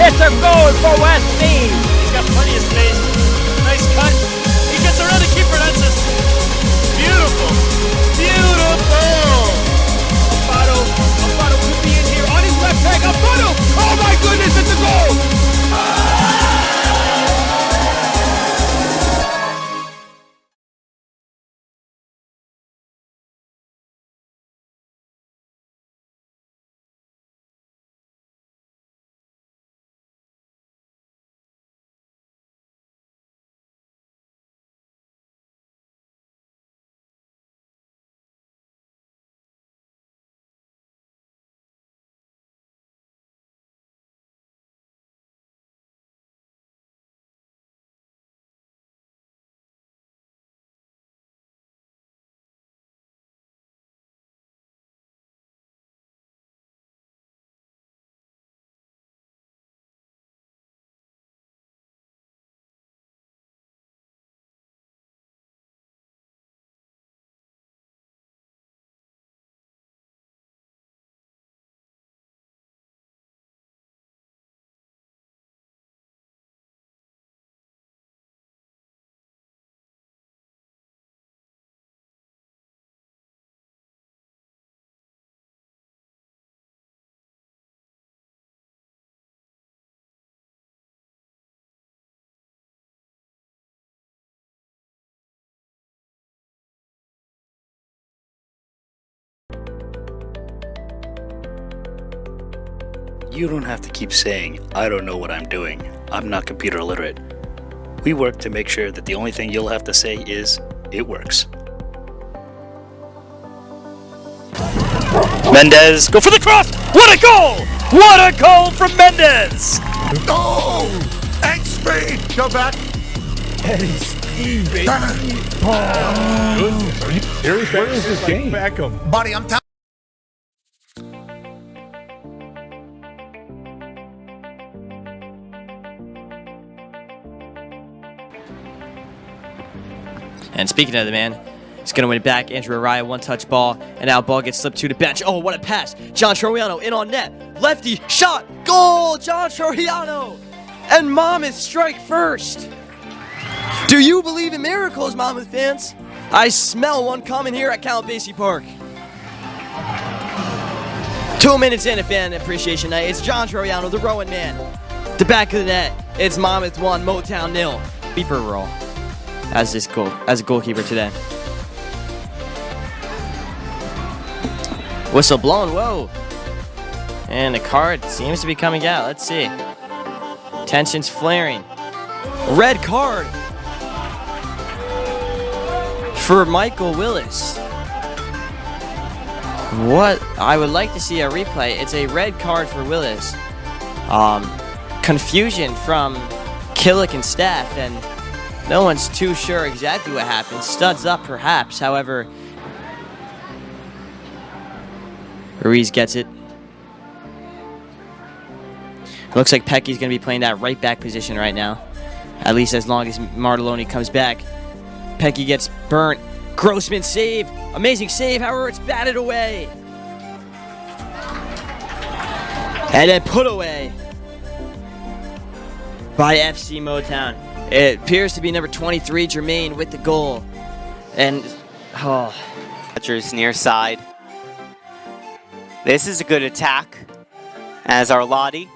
It's a goal for Westy. He's got plenty of space. Nice cut. He gets around the keeper. That's just beautiful. Beautiful. Amparo could be in here on his left leg. Amparo! Oh my goodness, it's a goal! You don't have to keep saying, I don't know what I'm doing. I'm not computer literate. We work to make sure that the only thing you'll have to say is, it works. Mendez, go for the cross! What a goal! What a goal from Mendez! Oh! And speed! Go back! Eddie Speed, baby. Oh. Are you serious? Where is this game? Beckham. Buddy, I'm telling And speaking of the man, he's going to win it back. Andrew Araya, one-touch ball, and now ball gets slipped to the bench. Oh, what a pass. John Troiano in on net. Lefty, shot, goal, John Troiano. And Monmouth strike first. Do you believe in miracles, Monmouth fans? I smell one coming here at Count Basie Park. 2 minutes in a fan appreciation night. It's John Troiano, the Rowan man. The back of the net. It's Monmouth 1, Motown 0. Beeper roll. As a goalkeeper today. Whistle blown, whoa. And the card seems to be coming out. Let's see. Tensions flaring. Red card for Michael Willis. What? I would like to see a replay. It's a red card for Willis. Confusion from Killick and staff, and no one's too sure exactly what happened. Studs up, perhaps. However, Ruiz gets it. Looks like Pecky's going to be playing that right back position right now. At least as long as Martelloni comes back. Pecky gets burnt. Grossman save. Amazing save. However, it's batted away. And then put away by FC Motown. It appears to be number 23, Jermaine, with the goal. And, oh. Rogers near side. This is a good attack. As Arlotti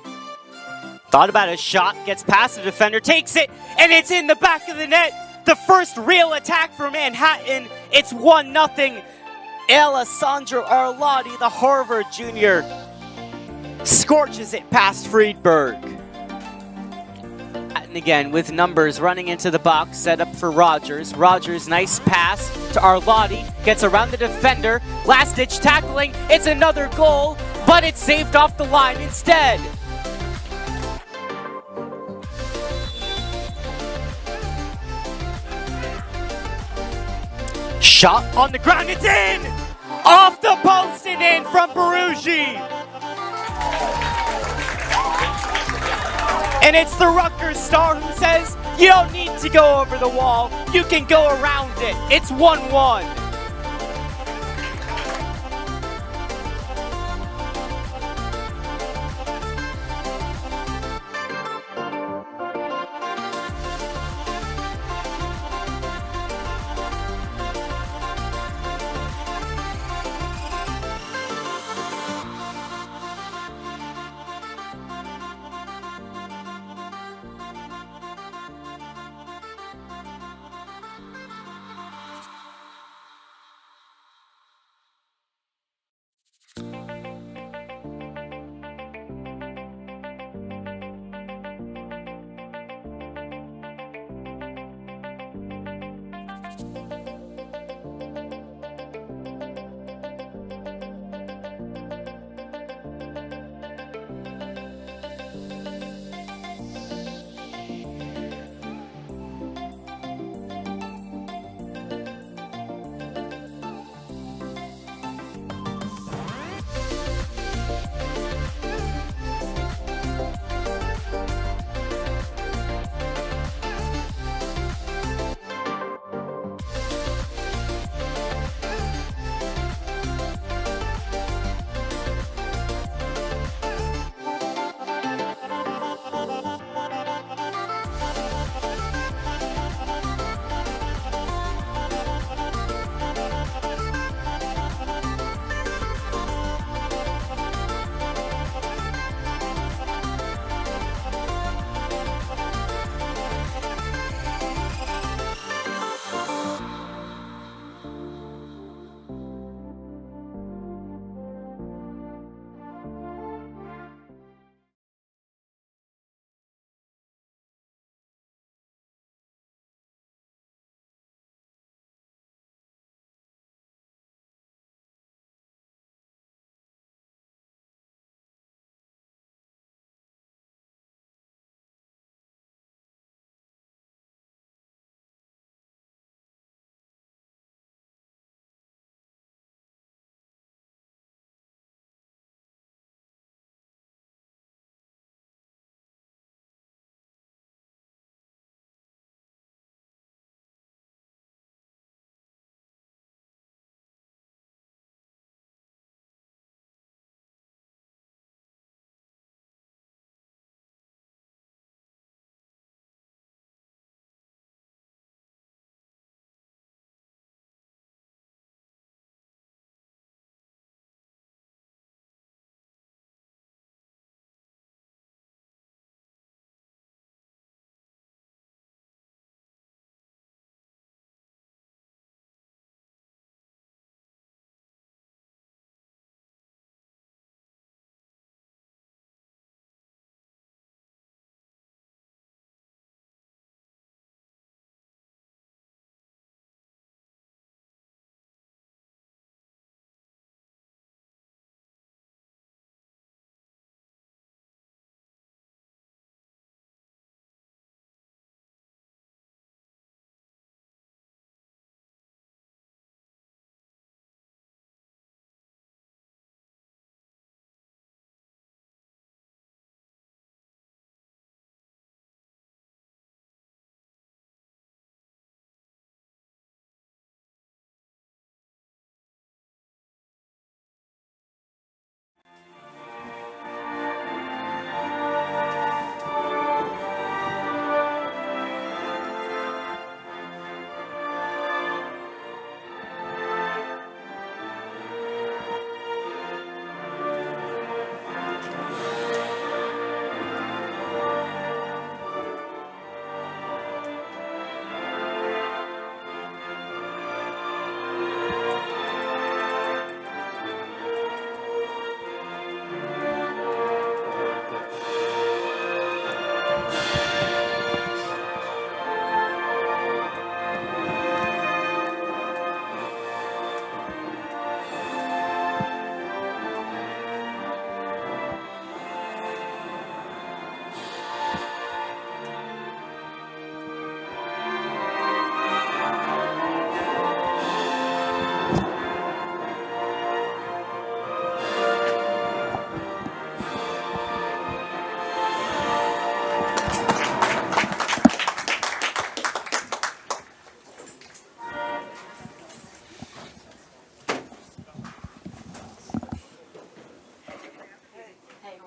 thought about a shot, gets past the defender, takes it, and it's in the back of the net. The first real attack for Manhattan. It's 1-0. Alessandro Arlotti, the Harvard junior, scorches it past Friedberg. And again with numbers running into the box, set up for Rogers. Rogers, nice pass to Arlotti, gets around the defender, last ditch tackling, it's another goal, but it's saved off the line instead. Shot on the ground, it's in! Off the post and in from Baruggi. And it's the Rutgers star who says, you don't need to go over the wall, you can go around it. It's 1-1.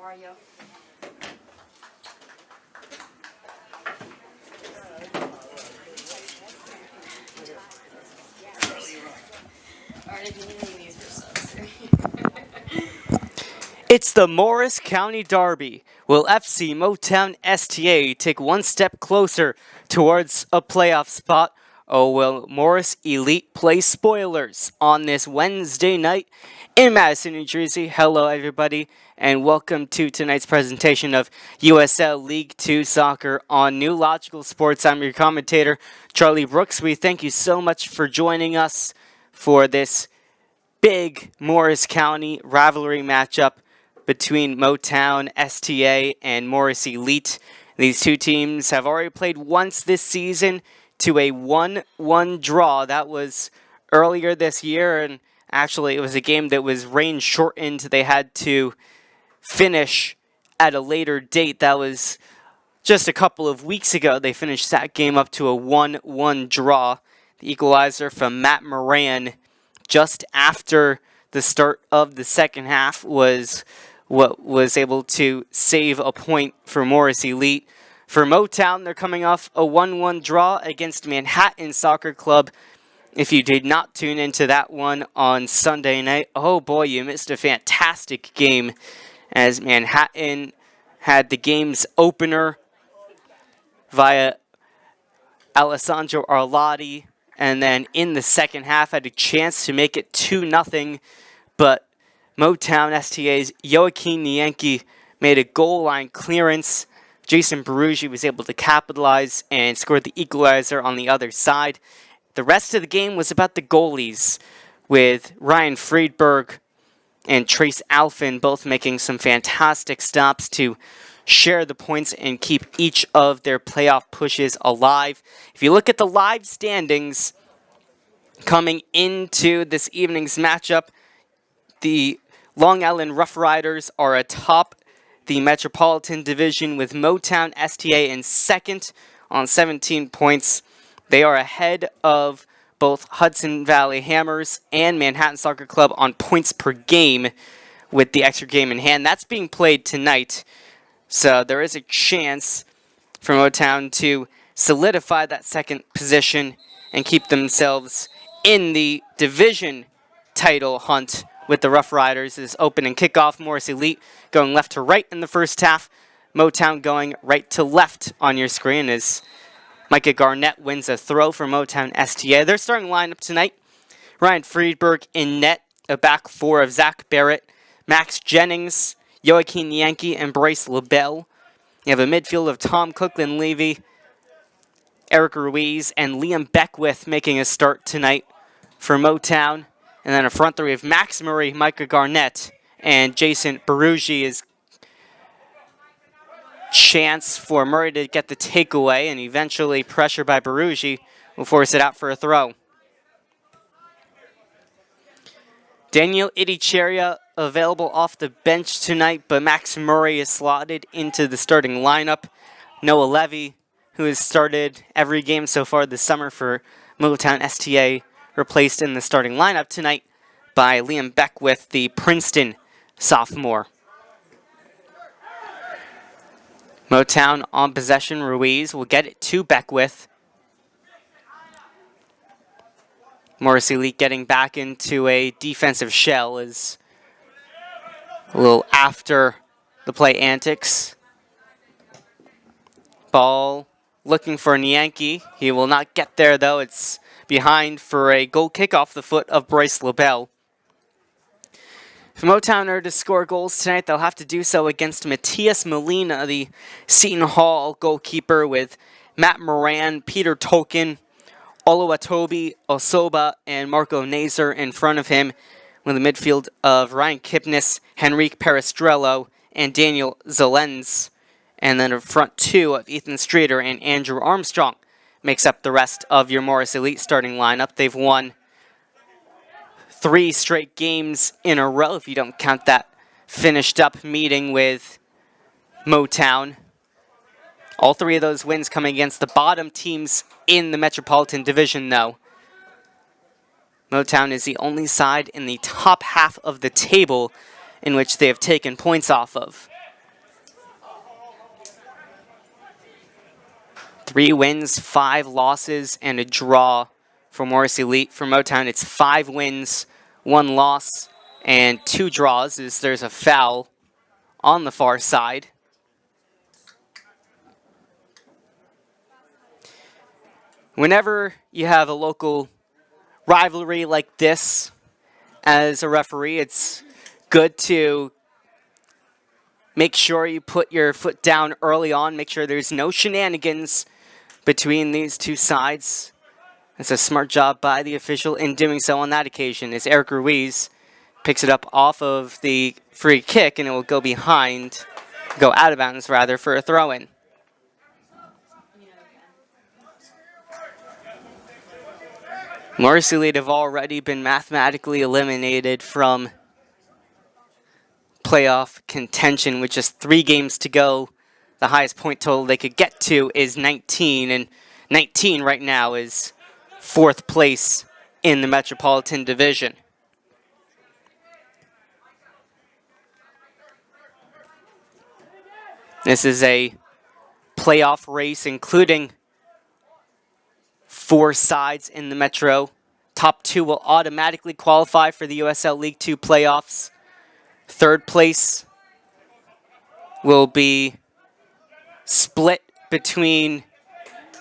are you? It's the Morris County Derby. Will FC Motown STA take one step closer towards a playoff spot, or will Morris Elite play spoilers on this Wednesday night in Madison, New Jersey? Hello, everybody, and welcome to tonight's presentation of USL League 2 Soccer on New Logical Sports. I'm your commentator, Charlie Brooks. We thank you so much for joining us for this big Morris County rivalry matchup between Motown, STA, and Morris Elite. These two teams have already played once this season to a 1-1 draw. That was earlier this year, and actually it was a game that was rain shortened. They had to finish at a later date. That was just a couple of weeks ago. They finished that game up to a 1-1 draw. The equalizer from Matt Moran just after the start of the second half was what was able to save a point for Morris Elite. For Motown, they're coming off a 1-1 draw against Manhattan Soccer Club. If you did not tune into that one on Sunday night, oh boy, you missed a fantastic game, as Manhattan had the game's opener via Alessandro Arlotti, and then in the second half had a chance to make it 2-0, but Motown STA's Joaquin Yankee made a goal line clearance. Jason Beruggi was able to capitalize and score the equalizer on the other side. The rest of the game was about the goalies, with Ryan Friedberg and Trace Alphin both making some fantastic stops to share the points and keep each of their playoff pushes alive. If you look at the live standings coming into this evening's matchup, the Long Island Rough Riders are atop the Metropolitan Division with Motown STA in second on 17 points. They are ahead of both Hudson Valley Hammers and Manhattan Soccer Club on points per game with the extra game in hand. That's being played tonight, so there is a chance for Motown to solidify that second position and keep themselves in the division title hunt with the Rough Riders. Is opening kickoff. Morris Elite going left to right in the first half. Motown going right to left on your screen as Micah Garnett wins a throw for Motown STA. Their starting lineup tonight: Ryan Friedberg in net, a back four of Zach Barrett, Max Jennings, Joaquin Yankee, and Bryce LaBelle. You have a midfield of Tom Cookland-Levy, Eric Ruiz, and Liam Beckwith making a start tonight for Motown. And then a front three of Max Murray, Micah Garnett, and Jason Beruggi. Is chance for Murray to get the takeaway, and eventually pressure by Beruggi will force it out for a throw. Daniel Idicheria available off the bench tonight, but Max Murray is slotted into the starting lineup. Noah Levy, who has started every game so far this summer for Motown STA, replaced in the starting lineup tonight by Liam Beckwith, the Princeton sophomore. Motown on possession. Ruiz will get it to Beckwith. Morris Elite getting back into a defensive shell is a little after the play antics. Ball looking for Yankee. He will not get there, though. It's behind for a goal kick off the foot of Bryce LaBelle. If Motown are to score goals tonight, they'll have to do so against Matias Molina, the Seton Hall goalkeeper, with Matt Moran, Peter Tolkien, Oluwatobi Osoba, and Marco Nazer in front of him, with a midfield of Ryan Kipnis, Henrique Peristrello, and Daniel Zelenz. And then a front two of Ethan Streeter and Andrew Armstrong makes up the rest of your Morris Elite starting lineup. They've won 3 straight games in a row, if you don't count that finished up meeting with Motown. All 3 of those wins coming against the bottom teams in the Metropolitan Division, though. Motown is the only side in the top half of the table in which they have taken points off of. 3 wins, 5 losses, and a draw for Morris Elite. For Motown, it's 5 wins, 1 loss, and 2 draws as there's a foul on the far side. Whenever you have a local rivalry like this, as a referee, it's good to make sure you put your foot down early on, make sure there's no shenanigans between these two sides. It's a smart job by the official in doing so on that occasion, as Eric Ruiz picks it up off of the free kick, and it will go out of bounds rather, for a throw-in. Morris Elite have already been mathematically eliminated from playoff contention with just 3 games to go. The highest point total they could get to is 19, and 19 right now is 4th place in the Metropolitan Division. This is a playoff race including 4 sides in the Metro. Top 2 will automatically qualify for the USL League 2 playoffs. 3rd place will be split between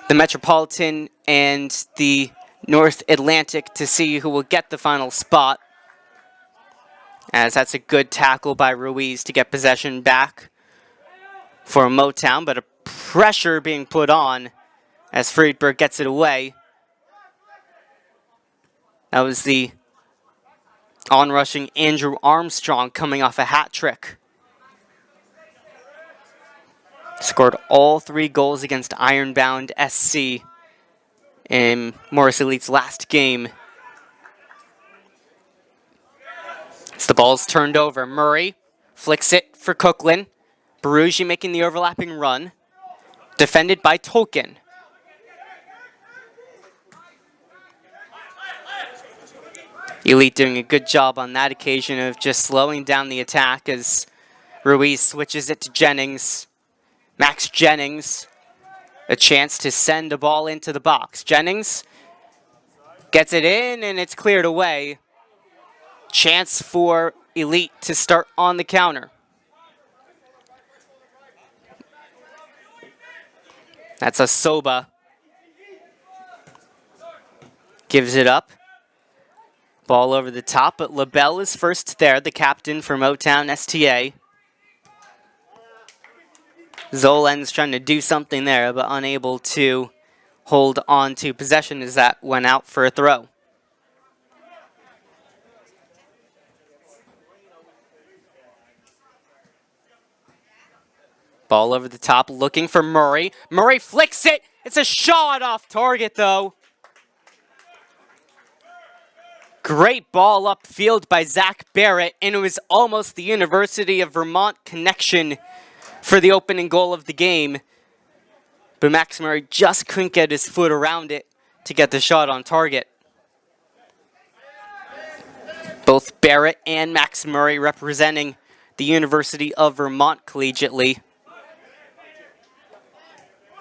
the Metropolitan and the North Atlantic to see who will get the final spot, as that's a good tackle by Ruiz to get possession back for Motown, but a pressure being put on as Friedberg gets it away. That was the onrushing Andrew Armstrong coming off a hat trick. Scored all 3 goals against Ironbound SC in Morris Elite's last game. As the ball's turned over, Murray flicks it for Cookland. Barugi making the overlapping run. Defended by Tolkien. Elite doing a good job on that occasion of just slowing down the attack as Ruiz switches it to Jennings. Max Jennings, a chance to send a ball into the box. Jennings gets it in, and it's cleared away. Chance for Elite to start on the counter. That's a Soba. Gives it up. Ball over the top, but LaBelle is first there, the captain for Motown STA. Zolan's trying to do something there, but unable to hold on to possession as that went out for a throw. Ball over the top, looking for Murray. Murray flicks it. It's a shot off target, though. Great ball upfield by Zach Barrett, and it was almost the University of Vermont connection for the opening goal of the game. But Max Murray just couldn't get his foot around it to get the shot on target. Both Barrett and Max Murray representing the University of Vermont collegiately.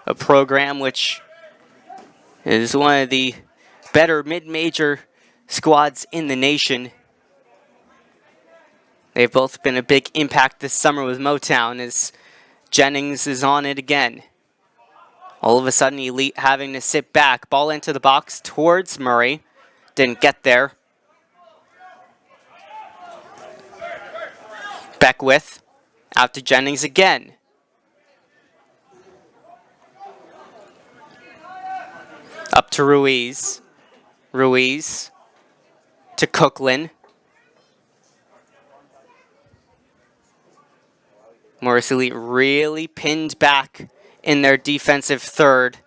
A program which is one of the better mid-major squads in the nation. They've both been a big impact this summer with Motown as Jennings is on it again. All of a sudden, Elite having to sit back. Ball into the box towards Murray. Didn't get there. Beckwith out to Jennings again. Up to Ruiz. Ruiz to Cookland. Morris Elite really pinned back in their defensive third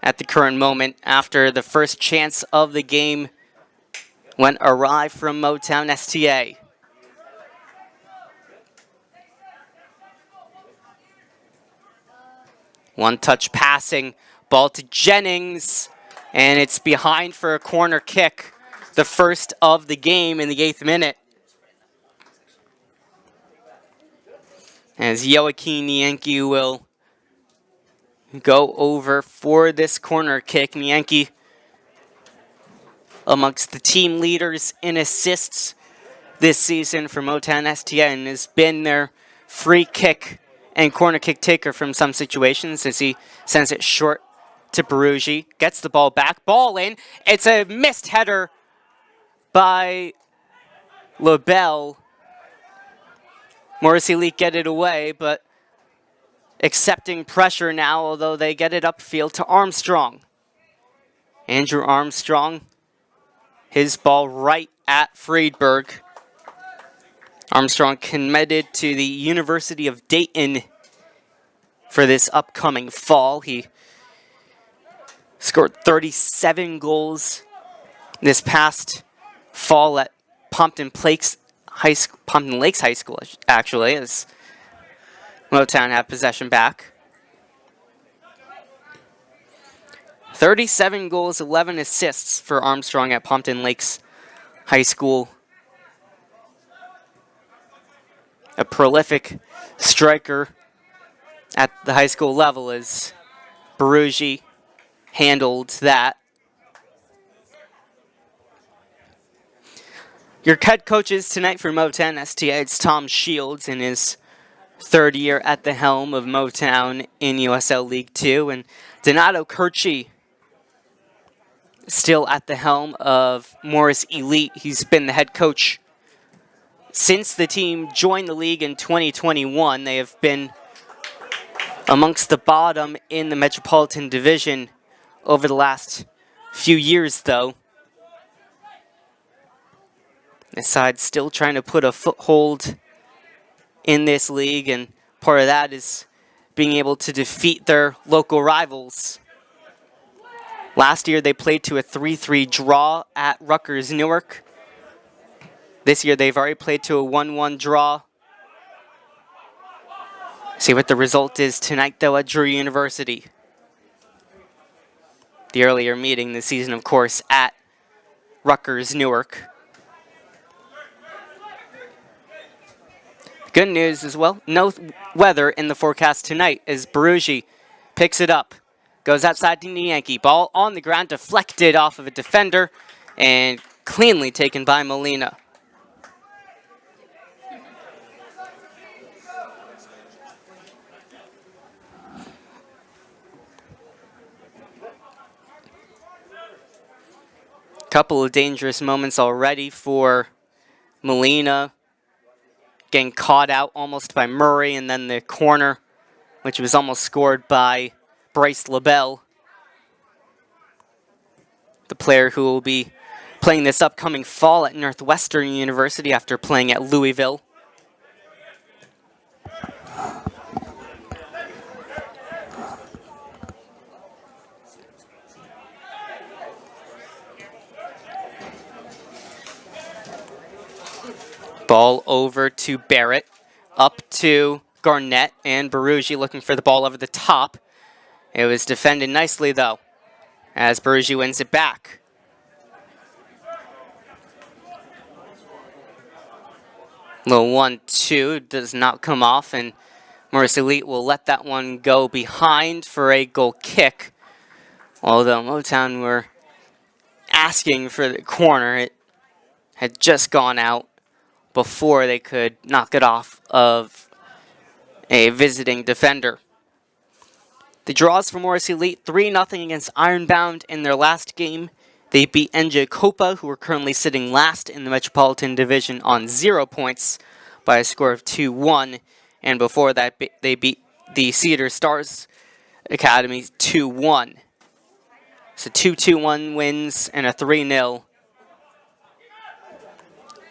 at the current moment after the first chance of the game went awry from Motown STA. One-touch passing, ball to Jennings, and it's behind for a corner kick, the first of the game in the 8th minute. As Joaquin Yankee will go over for this corner kick. Yankee amongst the team leaders in assists this season for Motown STA and has been their free kick and corner kick taker from some situations as he sends it short to Baruggi. Gets the ball back. Ball in. It's a missed header by LaBelle. Morris Elite get it away, but accepting pressure now, although they get it upfield to Armstrong. Andrew Armstrong, his ball right at Friedberg. Armstrong committed to the University of Dayton for this upcoming fall. He scored 37 goals this past fall at Pompton Lakes High School, actually, as Motown have possession back. 37 goals, 11 assists for Armstrong at Pompton Lakes High School. A prolific striker at the high school level as Baruggi handled that. Your head coaches tonight for Motown STA, it's Tom Shields in his third year at the helm of Motown in USL League 2, and Donato Curci still at the helm of Morris Elite. He's been the head coach since the team joined the league in 2021. They have been amongst the bottom in the Metropolitan Division over the last few years, though. The side still trying to put a foothold in this league, and part of that is being able to defeat their local rivals. Last year they played to a 3-3 draw at Rutgers Newark. This year they've already played to a 1-1 draw. See what the result is tonight, though, at Drew University. The earlier meeting this season, of course, at Rutgers Newark. Good news as well, no weather in the forecast tonight as Baruggi picks it up. Goes outside to the Yankee. Ball on the ground, deflected off of a defender, and cleanly taken by Molina. Couple of dangerous moments already for Molina. Getting caught out almost by Murray, and then the corner, which was almost scored by Bryce LaBelle, the player who will be playing this upcoming fall at Northwestern University after playing at Louisville. Ball over to Barrett, up to Garnett, and Baruggi looking for the ball over the top. It was defended nicely, though, as Baruggi wins it back. Little 1-2 does not come off, and Morris Elite will let that one go behind for a goal kick. Although Motown were asking for the corner, it had just gone out before they could knock it off of a visiting defender. The draws for Morris Elite, 3-0 against Ironbound in their last game. They beat NJ Copa, who are currently sitting last in the Metropolitan Division on 0 points by a score of 2-1. And before that, they beat the Cedar Stars Academy 2-1. So 2-2-1 wins and a 3-0.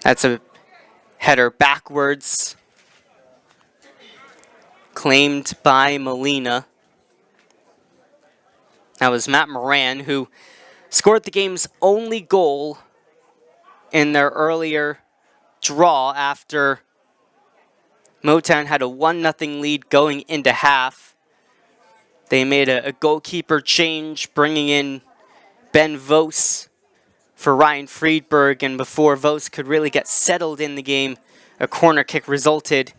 That's a header backwards, claimed by Molina. That was Matt Moran, who scored the game's only goal in their earlier draw after Motown had a 1-0 lead going into half. They made a goalkeeper change, bringing in Ben Vos for Ryan Friedberg, and before Vos could really get settled in the game, a corner kick resulted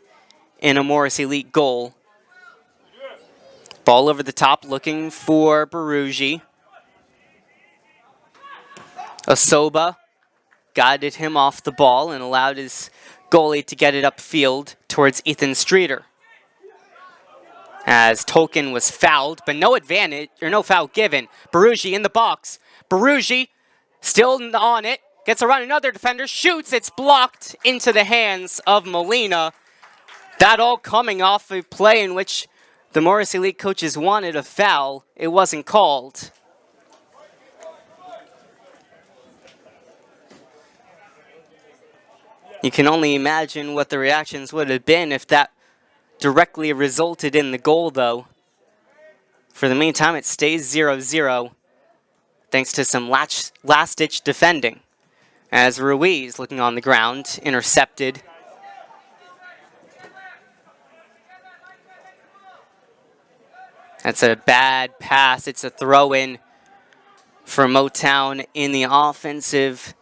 in a Morris Elite goal. Ball over the top, looking for Barugi. Osoba guided him off the ball and allowed his goalie to get it upfield towards Ethan Streeter. As Tolkien was fouled, but no advantage, or no foul given. Barugi in the box. Barugi still on it, gets around another defender, shoots, it's blocked into the hands of Molina. That all coming off a play in which the Morris Elite coaches wanted a foul. It wasn't called. You can only imagine what the reactions would have been if that directly resulted in the goal, though. For the meantime, it stays 0-0, thanks to some last-ditch defending. As Ruiz, looking on the ground, intercepted. That's a bad pass. It's a throw-in for Motown in the offensive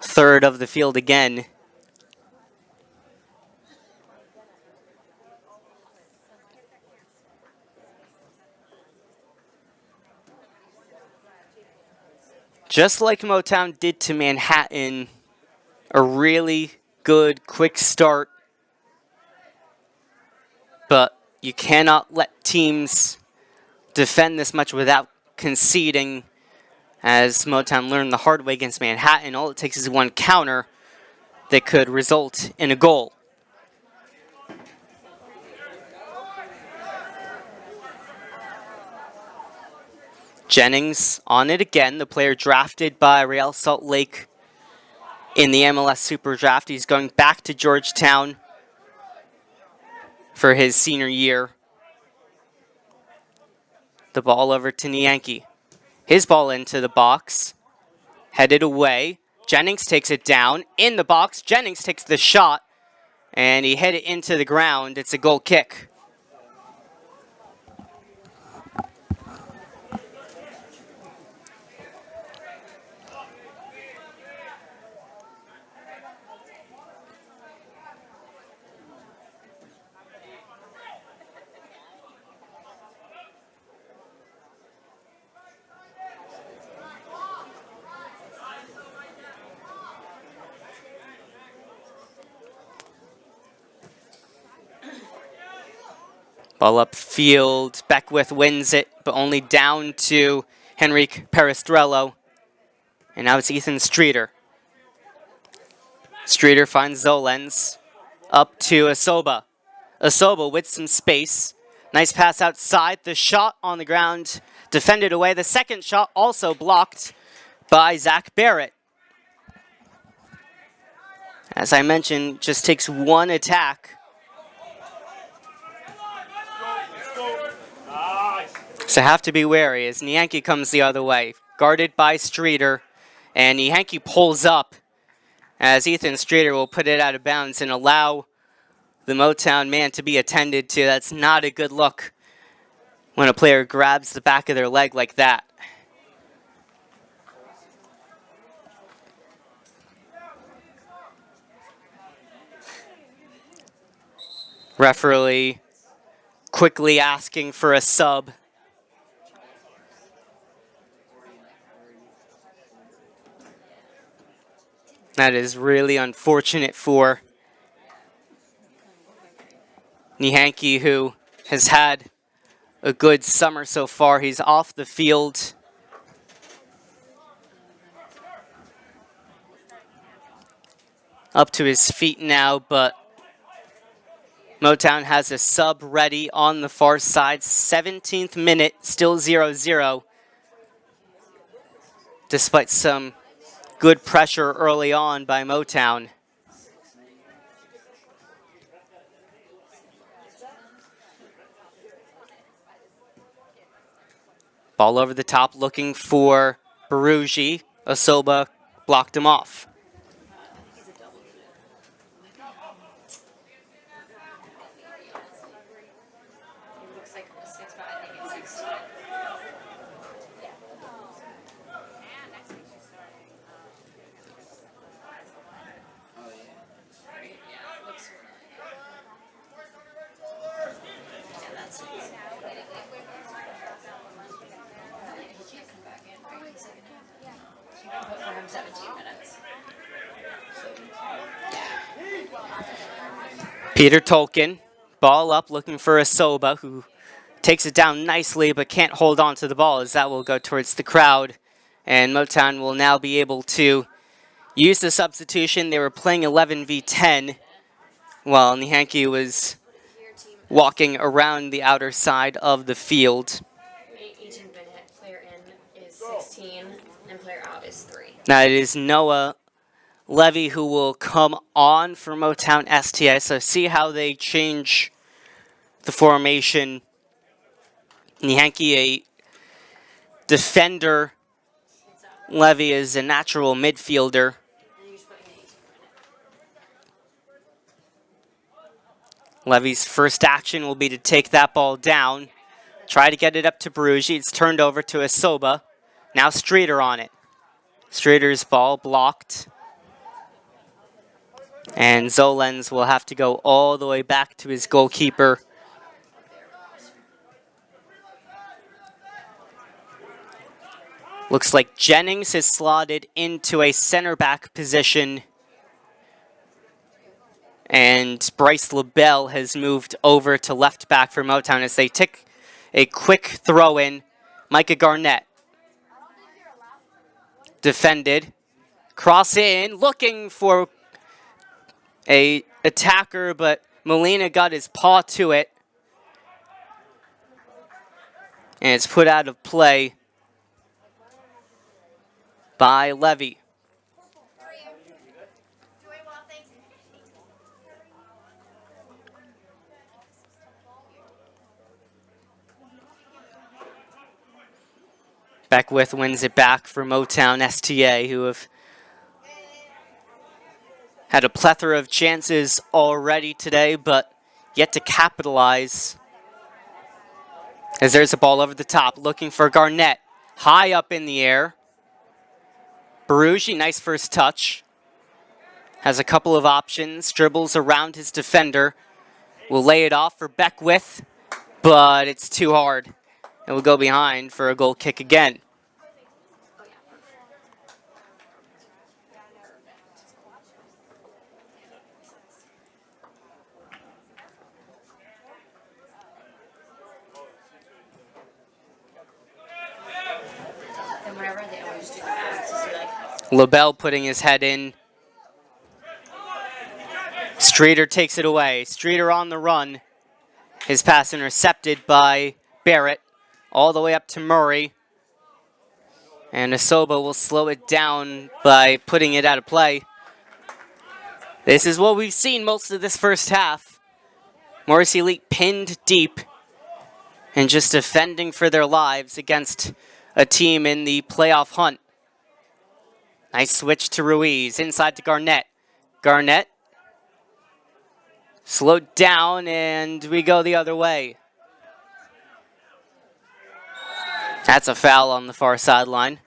third of the field again. Just like Motown did to Manhattan, a really good quick start. But you cannot let teams defend this much without conceding. As Motown learned the hard way against Manhattan, all it takes is one counter that could result in a goal. Jennings on it again, the player drafted by Real Salt Lake in the MLS Super Draft. He's going back to Georgetown for his senior year. The ball over to Nianki. His ball into the box, headed away. Jennings takes it down, in the box. Jennings takes the shot, and he hit it into the ground. It's a goal kick. Ball upfield, Beckwith wins it, but only down to Henrique Peristrello. And now it's Ethan Streeter. Streeter finds Zolens, up to Osoba. Osoba with some space. Nice pass outside, the shot on the ground, defended away. The second shot also blocked by Zach Barrett. As I mentioned, just takes one attack. So have to be wary as Nianki comes the other way. Guarded by Streeter, and Nianki pulls up as Ethan Streeter will put it out of bounds and allow the Motown man to be attended to. That's not a good look when a player grabs the back of their leg like that. Referee quickly asking for a sub. That is really unfortunate for Nianki, who has had a good summer so far. He's off the field. Up to his feet now, but Motown has a sub ready on the far side. 17th minute, still 0-0. Despite some good pressure early on by Motown. Ball over the top looking for Barugi. Osoba blocked him off. Peter Tolkien, ball up, looking for Asoba, who takes it down nicely but can't hold on to the ball, as that will go towards the crowd. And Motown will now be able to use the substitution. They were playing 11v10 while Nihanki was walking around the outer side of the field. 18 minute, player in is 16 and player out is 3. Now it is Noah Levy who will come on for Motown STA. So see how they change the formation. Nihanki, a defender. Levy is a natural midfielder. Levy's first action will be to take that ball down. Try to get it up to Berugi. It's turned over to Asoba. Now Streeter on it. Streeter's ball blocked. And Zolens will have to go all the way back to his goalkeeper. Looks like Jennings has slotted into a center back position. And Bryce LaBelle has moved over to left back for Motown as they take a quick throw in. Micah Garnett. Defended. Cross in, looking for a attacker, but Molina got his paw to it. And it's put out of play by Levy. Beckwith wins it back for Motown STA, who have had a plethora of chances already today, but yet to capitalize. As there's a ball over the top, looking for Garnett. High up in the air. Berugi, nice first touch. Has a couple of options, dribbles around his defender. Will lay it off for Beckwith, but it's too hard. It will go behind for a goal kick again. And whenever they always do that, just be like, LaBelle putting his head in. Streeter takes it away. Streeter on the run. His pass intercepted by Barrett. All the way up to Murray. And Asoba will slow it down by putting it out of play. This is what we've seen most of this first half. Morris Elite pinned deep and just defending for their lives against a team in the playoff hunt. Nice switch to Ruiz, inside to Garnett. Garnett slowed down, and we go the other way. That's a foul on the far sideline.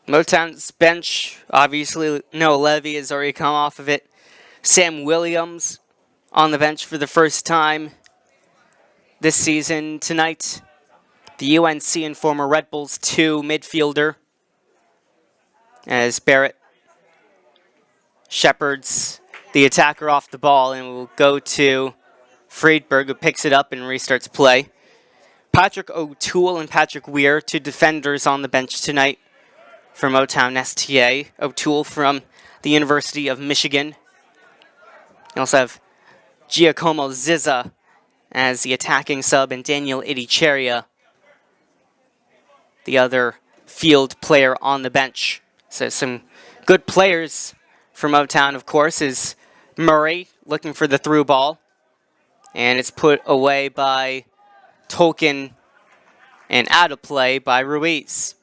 Motown's bench, obviously, no, Levy has already come off of it. Sam Williams on the bench for the first time this season. Tonight, the UNC and former Red Bulls 2 midfielder, as Barrett shepherds the attacker off the ball and will go to Friedberg, who picks it up and restarts play. Patrick O'Toole and Patrick Weir, two defenders on the bench tonight for Motown STA. O'Toole from the University of Michigan. You also have Giacomo Zizza as the attacking sub, and Daniel Idicheria, the other field player on the bench. So some good players for Motown, of course, is Murray looking for the through ball. And it's put away by Tolkien and out of play by Ruiz.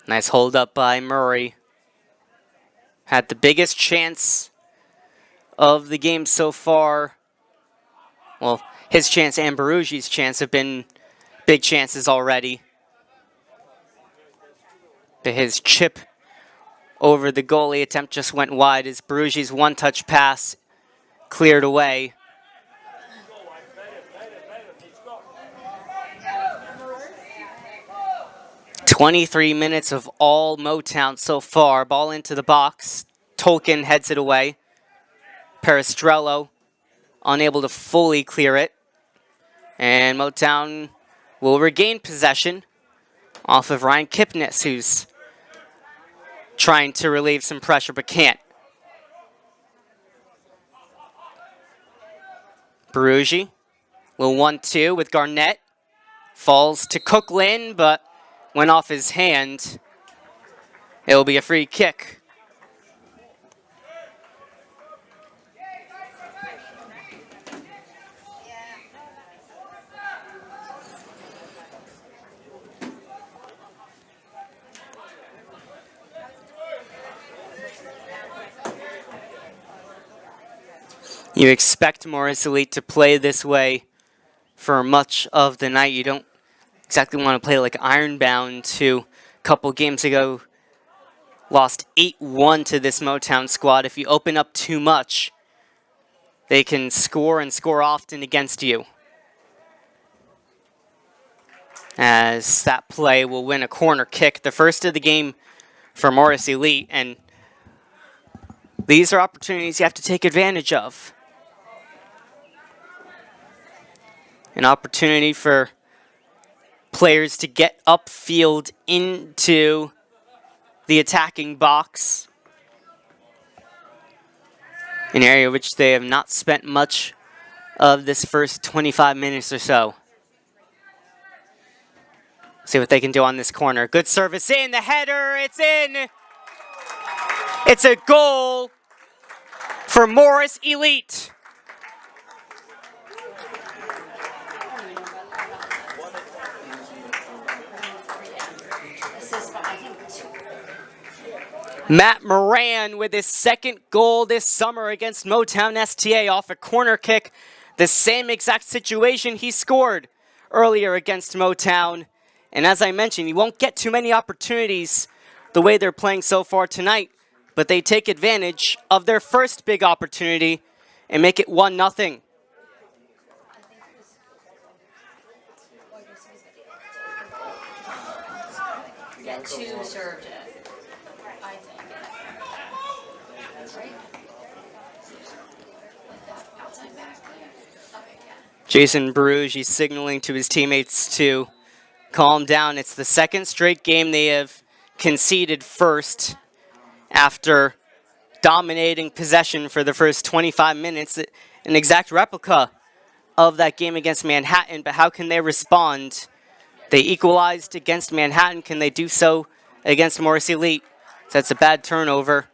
Nice hold up by Murray. Had the biggest chance of the game so far. Well, his chance and Berugi's chance have been big chances already. But his chip over the goalie. Attempt just went wide as Bruges' one-touch pass cleared away. "23 minutes of all Motown so far. Ball into the box. Tolkien heads it away. Peristrello unable to fully clear it. And Motown will regain possession off of Ryan Kipnis, who's trying to relieve some pressure but can't. Barugi will 1-2 with Garnett. Falls to Cooklin, but went off his hand. It'll be a free kick. You expect Morris Elite to play this way for much of the night. You don't exactly want to play like Ironbound, who a couple games ago lost 8-1 to this Motown squad. If you open up too much, they can score and score often against you. As that play will win a corner kick, the first of the game for Morris Elite, and these are opportunities you have to take advantage of. An opportunity for players to get upfield into the attacking box. An area which they have not spent much of this first 25 minutes or so. See what they can do on this corner. Good service in, the header, it's in! It's a goal for Morris Elite. Matt Moran with his second goal this summer against Motown STA off a corner kick. The same exact situation he scored earlier against Motown. And as I mentioned, you won't get too many opportunities the way they're playing so far tonight, but they take advantage of their first big opportunity and make it 1-0. Yeah, 2 served it, I think. Right? With that outside back there. Okay, yeah. Jason Barugi signaling to his teammates to calm down. It's the second straight game they have conceded first after dominating possession for the first 25 minutes. An exact replica of that game against Manhattan, but how can they respond? They equalized against Manhattan. Can they do so against Morris Elite? So that's a bad turnover.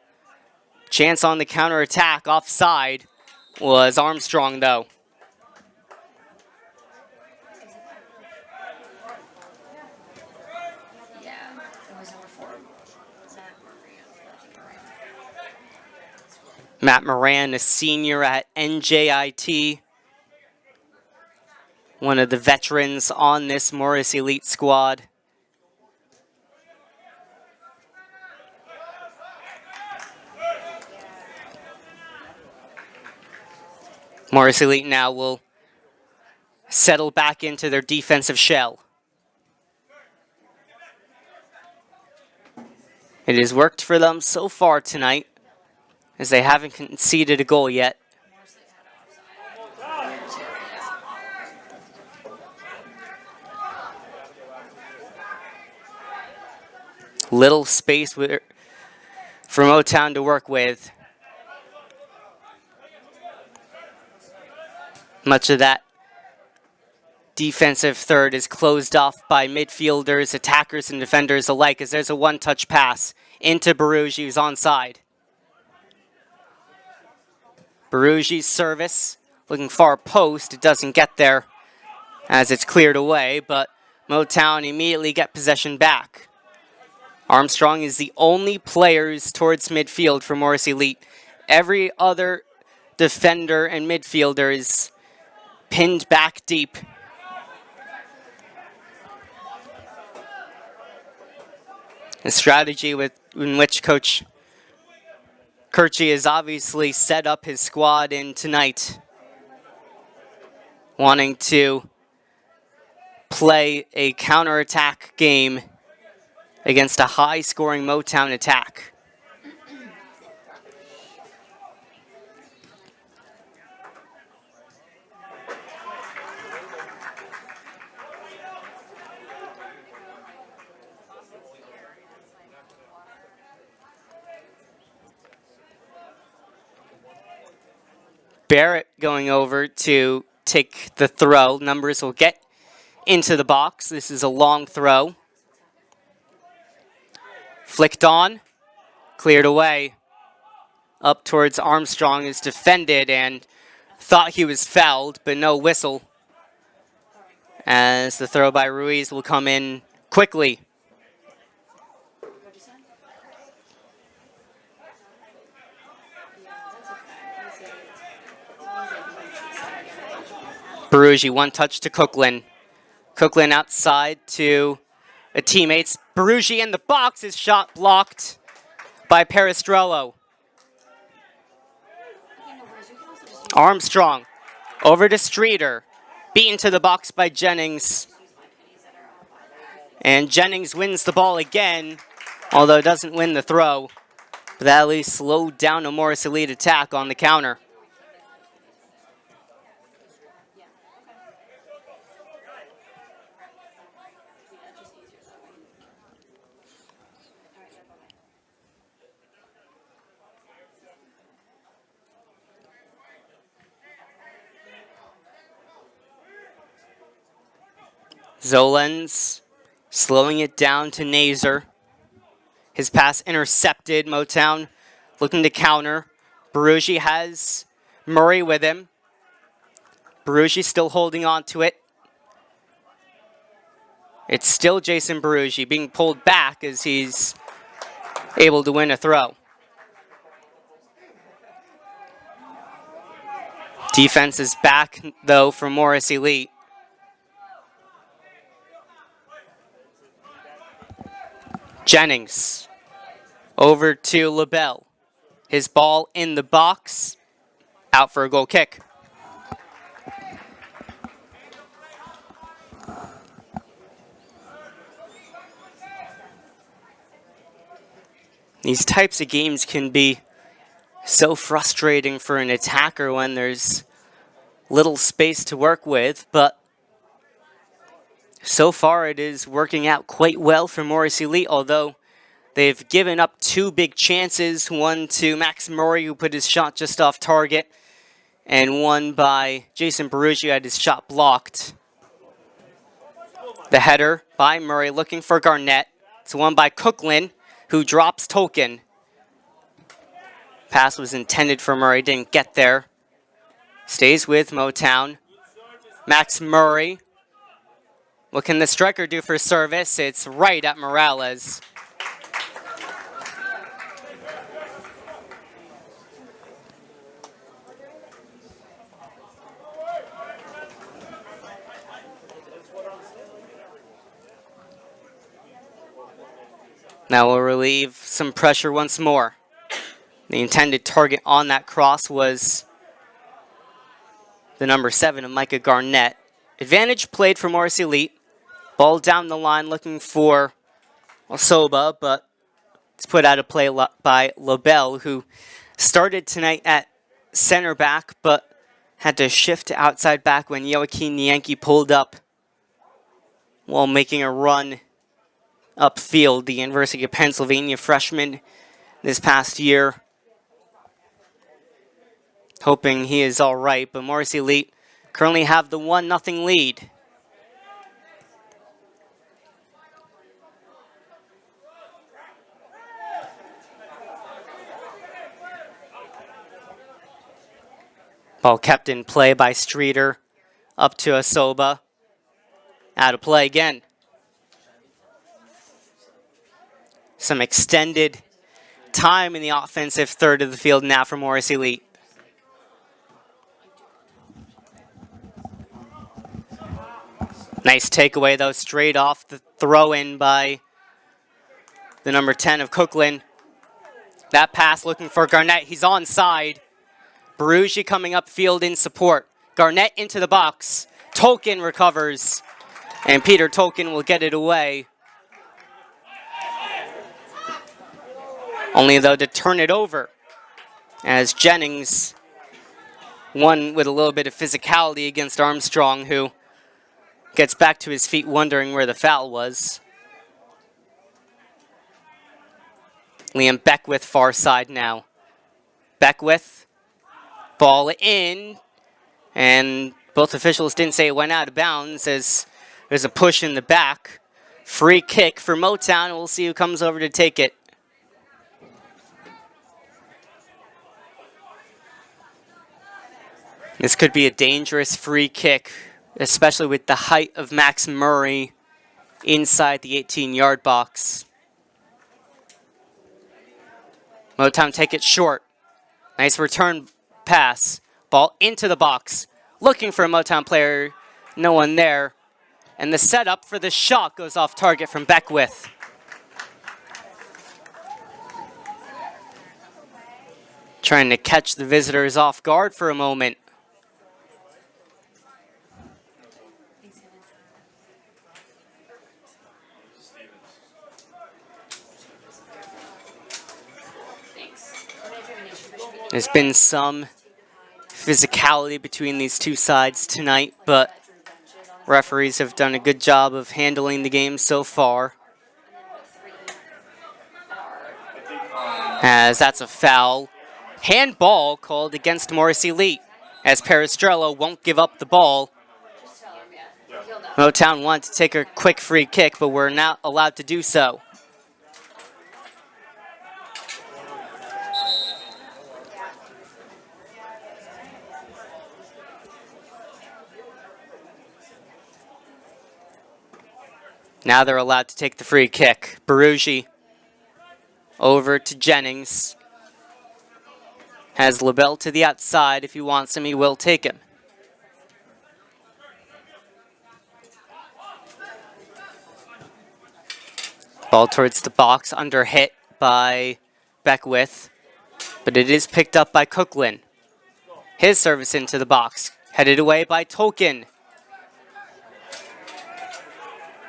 Chance on the counterattack offside was Armstrong, though. Yeah, it was number 4. Matt Moran, a senior at NJIT. One of the veterans on this Morris Elite squad. Morris Elite now will settle back into their defensive shell. It has worked for them so far tonight, as they haven't conceded a goal yet. Little space for Motown to work with. Much of that defensive third is closed off by midfielders, attackers, and defenders alike, as there's a one-touch pass into Barugi, who's onside. Barugi's service, looking far post, it doesn't get there as it's cleared away, but Motown immediately get possession back. Armstrong is the only players towards midfield for Morris Elite. Every other defender and midfielder is pinned back deep. A strategy in which Coach Kirchi has obviously set up his squad in tonight, wanting to play a counterattack game against a high-scoring Motown attack. Barrett going over to take the throw. Numbers will get into the box. This is a long throw. Flicked on, cleared away. Up towards Armstrong is defended and thought he was fouled, but no whistle. As the throw by Ruiz will come in quickly. Barugi, one touch to Cookland. Cookland outside to a teammate's. Barugi in the box, his shot blocked by Peristrello. Armstrong over to Streeter. Beaten to the box by Jennings. And Jennings wins the ball again, although doesn't win the throw. But that at least slowed down a Morris Elite attack on the counter. Zolens slowing it down to Nazer. His pass intercepted. Motown looking to counter. Barugi has Murray with him. Barugi still holding on to it. It's still Jason Barugi being pulled back as he's able to win a throw. Defense is back, though, for Morris Elite. Jennings over to LaBelle. His ball in the box. Out for a goal kick. These types of games can be so frustrating for an attacker when there's little space to work with, but so far it is working out quite well for Morris Elite, although they've given up two big chances, one to Max Murray, who put his shot just off target, and one by Jason Barugi, who had his shot blocked. The header by Murray looking for Garnett. It's one by Cookland, who drops Tolkien. Pass was intended for Murray, didn't get there. Stays with Motown. Max Murray. What can the striker do for service? It's right at Morales. Now we'll relieve some pressure once more. The intended target on that cross was the number 7 of Micah Garnett. Advantage played for Morris Elite. Ball down the line looking for Osoba, but it's put out of play by LaBelle, who started tonight at center back, but had to shift to outside back when Joaquin Nienke pulled up while making a run upfield. The University of Pennsylvania freshman this past year, hoping he is all right, but Morris Elite currently have the 1-0 lead. Ball kept in play by Streeter. Up to Osoba. Out of play again. Some extended time in the offensive third of the field now for Morris Elite. Nice takeaway, though, straight off the throw-in by the number 10 of Cookland. That pass looking for Garnett. He's onside. Barugi coming upfield in support. Garnett into the box. Tolkien recovers. And Peter Tolkien will get it away. Only though to turn it over. As Jennings won with a little bit of physicality against Armstrong, who gets back to his feet wondering where the foul was. Liam Beckwith far side now. Beckwith, ball in, and both officials didn't say it went out of bounds as there's a push in the back. Free kick for Motown. We'll see who comes over to take it. This could be a dangerous free kick, especially with the height of Max Murray inside the 18-yard box. Motown take it short. Nice return pass. Ball into the box. Looking for a Motown player. No one there. And the setup for the shot goes off target from Beckwith. Trying to catch the visitors off guard for a moment. There's been some physicality between these two sides tonight, but referees have done a good job of handling the game so far. As that's a foul. Handball called against Morris Elite, as Peristrello won't give up the ball. Motown wants to take a quick free kick, but we're not allowed to do so. Now they're allowed to take the free kick. Barugi over to Jennings. Has LaBelle to the outside. If he wants him, he will take him. Ball towards the box, under hit by Beckwith. But it is picked up by Cookland. His service into the box. Headed away by Tolkien.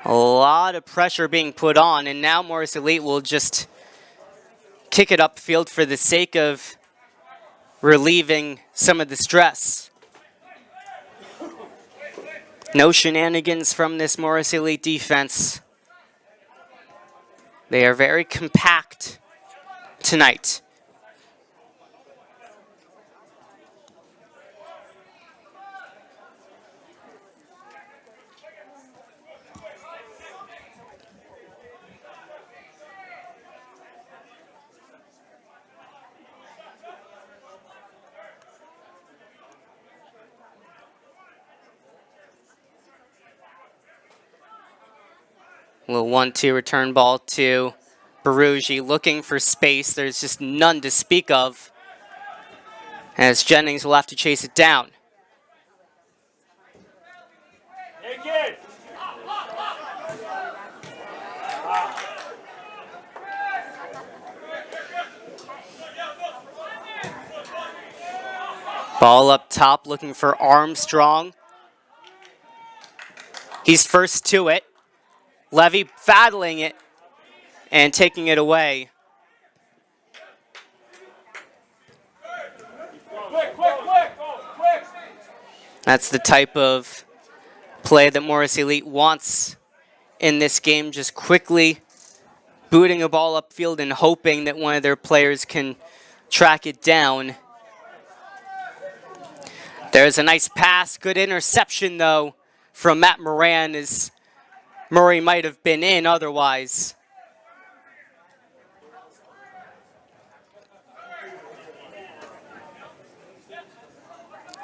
A lot of pressure being put on, and now Morris Elite will just kick it upfield for the sake of relieving some of the stress. No shenanigans from this Morris Elite defense. They are very compact tonight. Little 1-2 return ball to Barugi, looking for space. There's just none to speak of, as Jennings will have to chase it down. Ball up top, looking for Armstrong. He's first to it. Levy battling it and taking it away. That's the type of play that Morris Elite wants in this game, just quickly booting a ball upfield and hoping that one of their players can track it down. There's a nice pass, good interception though from Matt Moran, as Murray might have been in otherwise.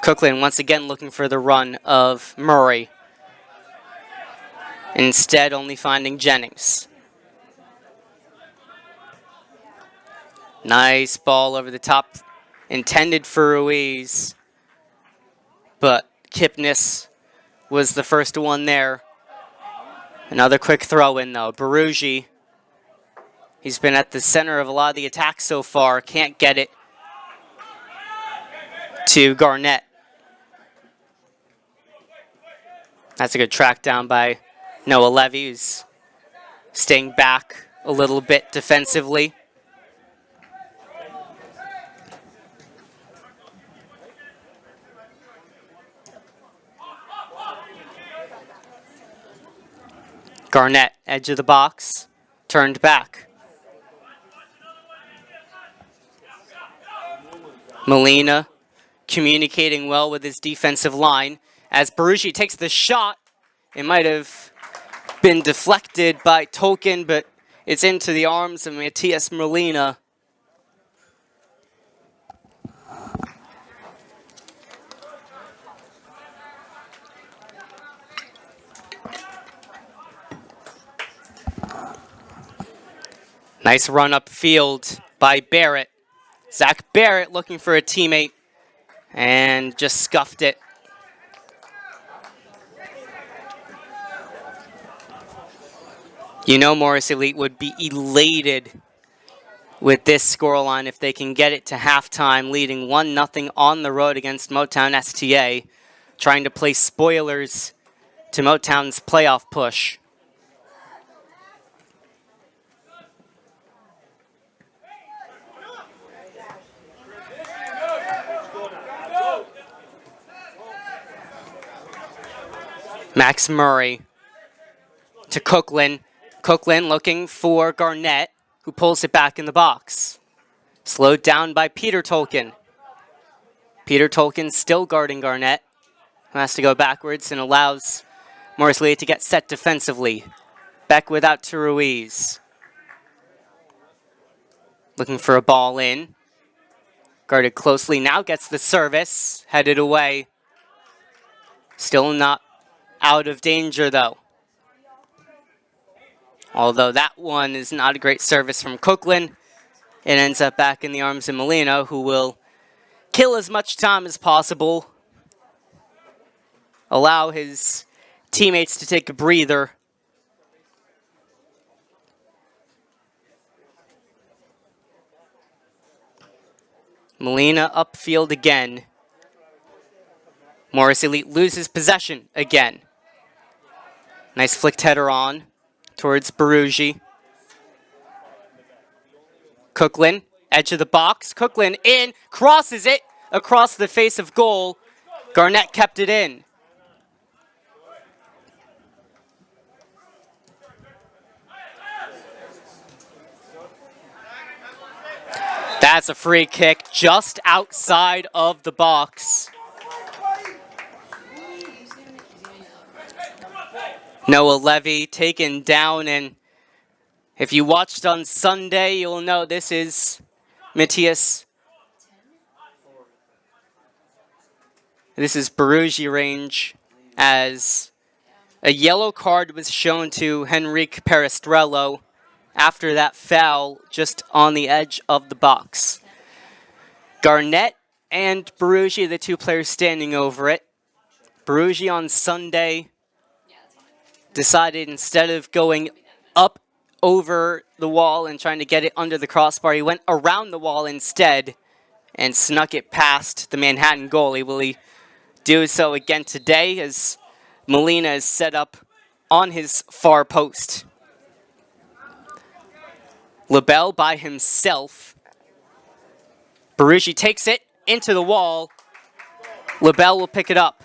Cookland once again looking for the run of Murray. Instead, only finding Jennings. Nice ball over the top, intended for Ruiz, but Kipnis was the first one there. Another quick throw in though. Barugi, He's been at the center of a lot of the attacks so far. Can't get it to Garnett. That's a good track down by Noah Levy, who's staying back a little bit defensively. Garnett, edge of the box, turned back. Molina communicating well with his defensive line. As Barugi takes the shot, it might have been deflected by Tolkien, but it's into the arms of Matias Molina. Nice run upfield by Barrett. Zach Barrett looking for a teammate and just scuffed it. You know Morris Elite would be elated with this scoreline if they can get it to halftime, leading 1-0 on the road against Motown STA, trying to play spoilers to Motown's playoff push. Max Murray to Cookland. Cookland looking for Garnett, who pulls it back in the box. Slowed down by Peter Tolkien. Peter Tolkien still guarding Garnett, who has to go backwards and allows Morris Lee to get set defensively. Beckwith out to Ruiz. Looking for a ball in. Guarded closely, now gets the service, headed away. Still not out of danger though. Although that one is not a great service from Cookland. It ends up back in the arms of Molina, who will kill as much time as possible. Allow his teammates to take a breather. Molina upfield again. Morris Elite loses possession again. Nice flicked header on towards Barugi. Cookland, edge of the box. Cookland in, crosses it across the face of goal. Garnett kept it in. That's a free kick just outside of the box. Noah Levy taken down, and if you watched on Sunday, you'll know this is Matthias. This is Barugi range, as a yellow card was shown to Henrique Peristrello after that foul just on the edge of the box. Garnett and Barugi, the two players standing over it. Barugi on Sunday decided instead of going up over the wall and trying to get it under the crossbar, he went around the wall instead and snuck it past the Manhattan goalie. Will he do so again today as Molina is set up on his far post? LaBelle by himself. Barugi takes it into the wall. LaBelle will pick it up.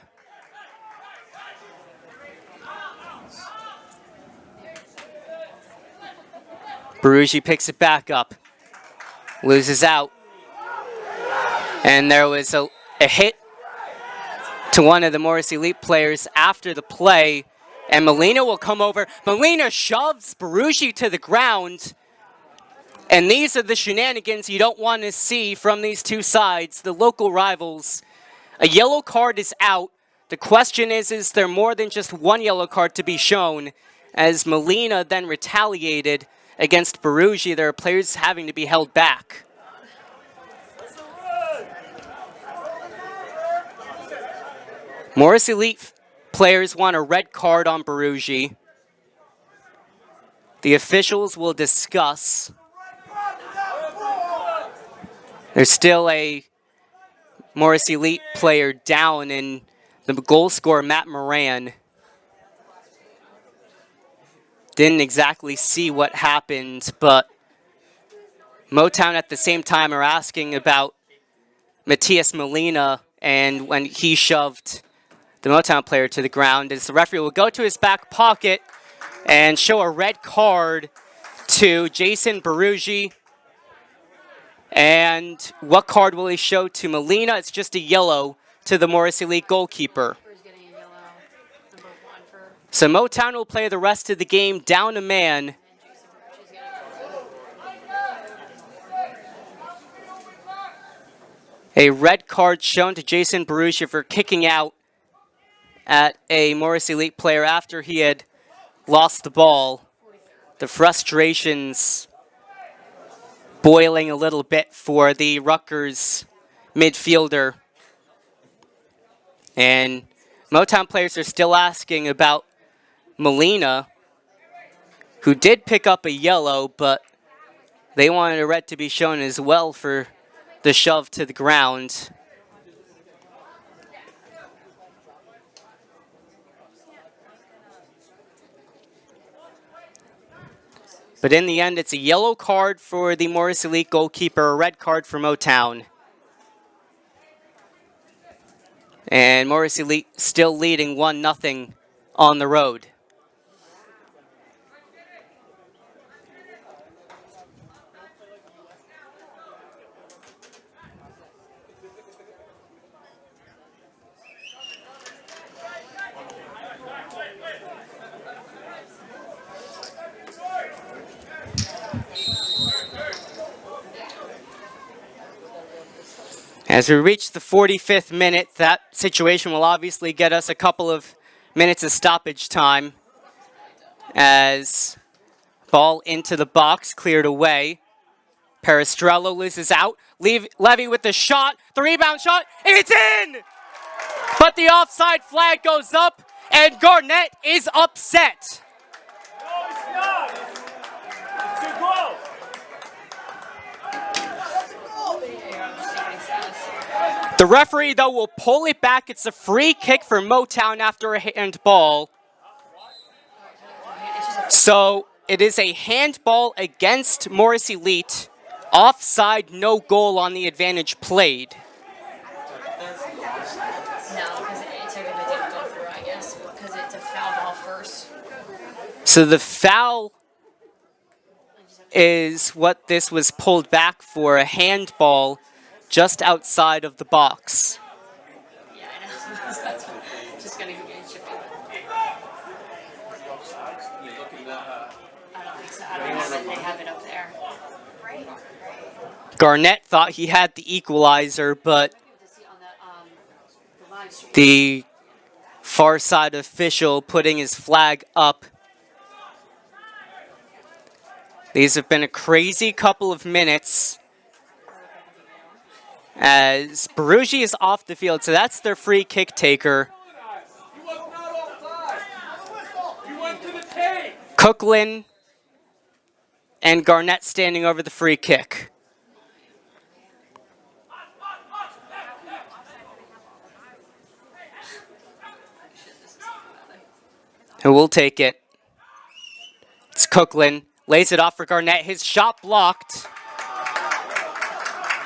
Barugi picks it back up. Loses out. And there was a hit to one of the Morris Elite players after the play. And Molina will come over. Molina shoves Barugi to the ground. And these are the shenanigans you don't want to see from these two sides, the local rivals. A yellow card is out. The question is there more than just one yellow card to be shown? As Molina then retaliated against Barugi, there are players having to be held back. Morris Elite players want a red card on Barugi. The officials will discuss There's still a Morris Elite player down in the goal scorer, Matt Moran. Didn't exactly see what happened, but Motown at the same time are asking about Matias Molina and when he shoved the Motown player to the ground, as the referee will go to his back pocket and show a red card to Jason Berugi. And what card will he show to Molina? It's just a yellow to the Morris Elite goalkeeper. So Motown will play the rest of the game down a man. A red card shown to Jason Berugi for kicking out at a Morris Elite player after he had lost the ball. The frustrations boiling a little bit for the Rutgers midfielder. And Motown players are still asking about Molina, who did pick up a yellow, but they wanted a red to be shown as well for the shove to the ground. But in the end, it's a yellow card for the Morris Elite goalkeeper, a red card for Motown. And Morris Elite still leading 1-0 on the road. As we reach the 45th minute, that situation will obviously get us a couple of minutes of stoppage time. As ball into the box, cleared away. Peristrello loses out. Levy with the shot, the rebound shot, and it's in! But the offside flag goes up, and Garnett is upset. No, it's not. It's a goal. The referee, though, will pull it back. It's a free kick for Motown after a handball. So it is a handball against Morris Elite. Offside, no goal on the advantage played. No, because it technically didn't go through, I guess, because it's a foul ball first. So the foul is what this was pulled back for, a handball just outside of the box. Yeah, I know. That's just gonna get chipping. I don't know that they have it up there. Garnett thought he had the equalizer, but the far side official putting his flag up. These have been a crazy couple of minutes as Berugi is off the field, so that's their free kick taker. Coughlin and Garnett standing over the free kick. Who will take it? It's Coughlin. Lays it off for Garnett. His shot blocked.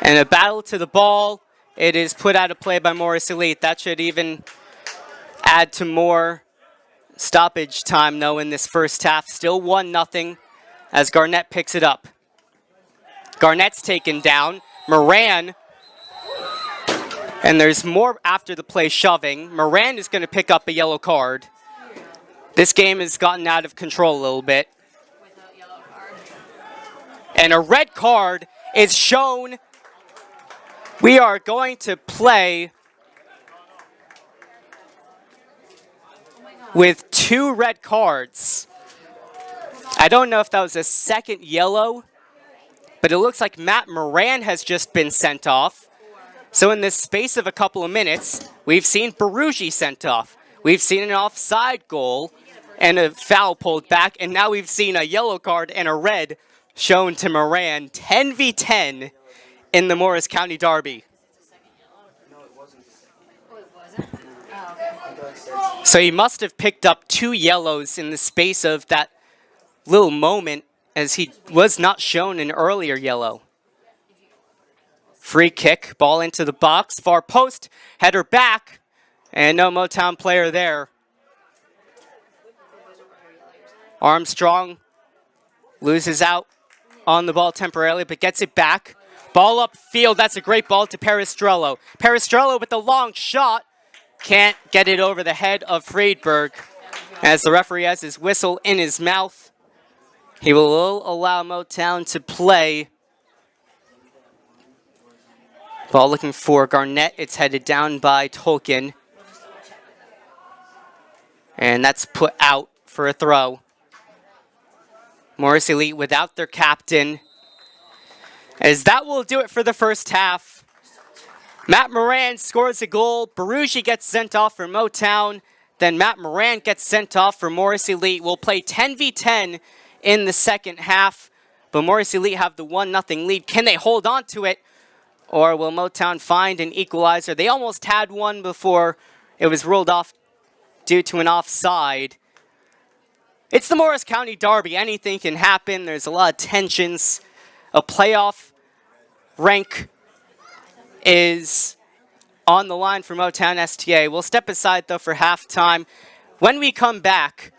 And a battle to the ball. It is put out of play by Morris Elite. That should even add to more stoppage time, though, in this first half. Still 1-0 as Garnett picks it up. Garnett's taken down. Moran. And there's more after the play shoving. Moran is going to pick up a yellow card. This game has gotten out of control a little bit. And a red card is shown. We are going to play with 2 red cards. I don't know if that was a second yellow, but it looks like Matt Moran has just been sent off. So in this space of a couple of minutes, we've seen Berugi sent off. We've seen an offside goal and a foul pulled back, and now we've seen a yellow card and a red shown to Moran. 10v10 in the Morris County Derby. Oh, it wasn't? Oh, okay. So he must have picked up 2 yellows in the space of that little moment, as he was not shown an earlier yellow. Free kick, ball into the box, far post, header back, and no Motown player there. Armstrong loses out on the ball temporarily, but gets it back. Ball upfield, that's a great ball to Peristrello. Peristrello with the long shot, can't get it over the head of Friedberg. As the referee has his whistle in his mouth, he will allow Motown to play. Ball looking for Garnett. It's headed down by Tolkien. And that's put out for a throw. Morris Elite without their captain. As that will do it for the first half. Matt Moran scores a goal. Barugi gets sent off for Motown. Then Matt Moran gets sent off for Morris Elite. We'll play 10v10 in the second half. But Morris Elite have the 1-0 lead. Can they hold on to it? Or will Motown find an equalizer? They almost had one before it was ruled off due to an offside. It's the Morris County Derby. Anything can happen. There's a lot of tensions. A playoff rank is on the line for Motown STA. We'll step aside, though, for halftime. When we come back,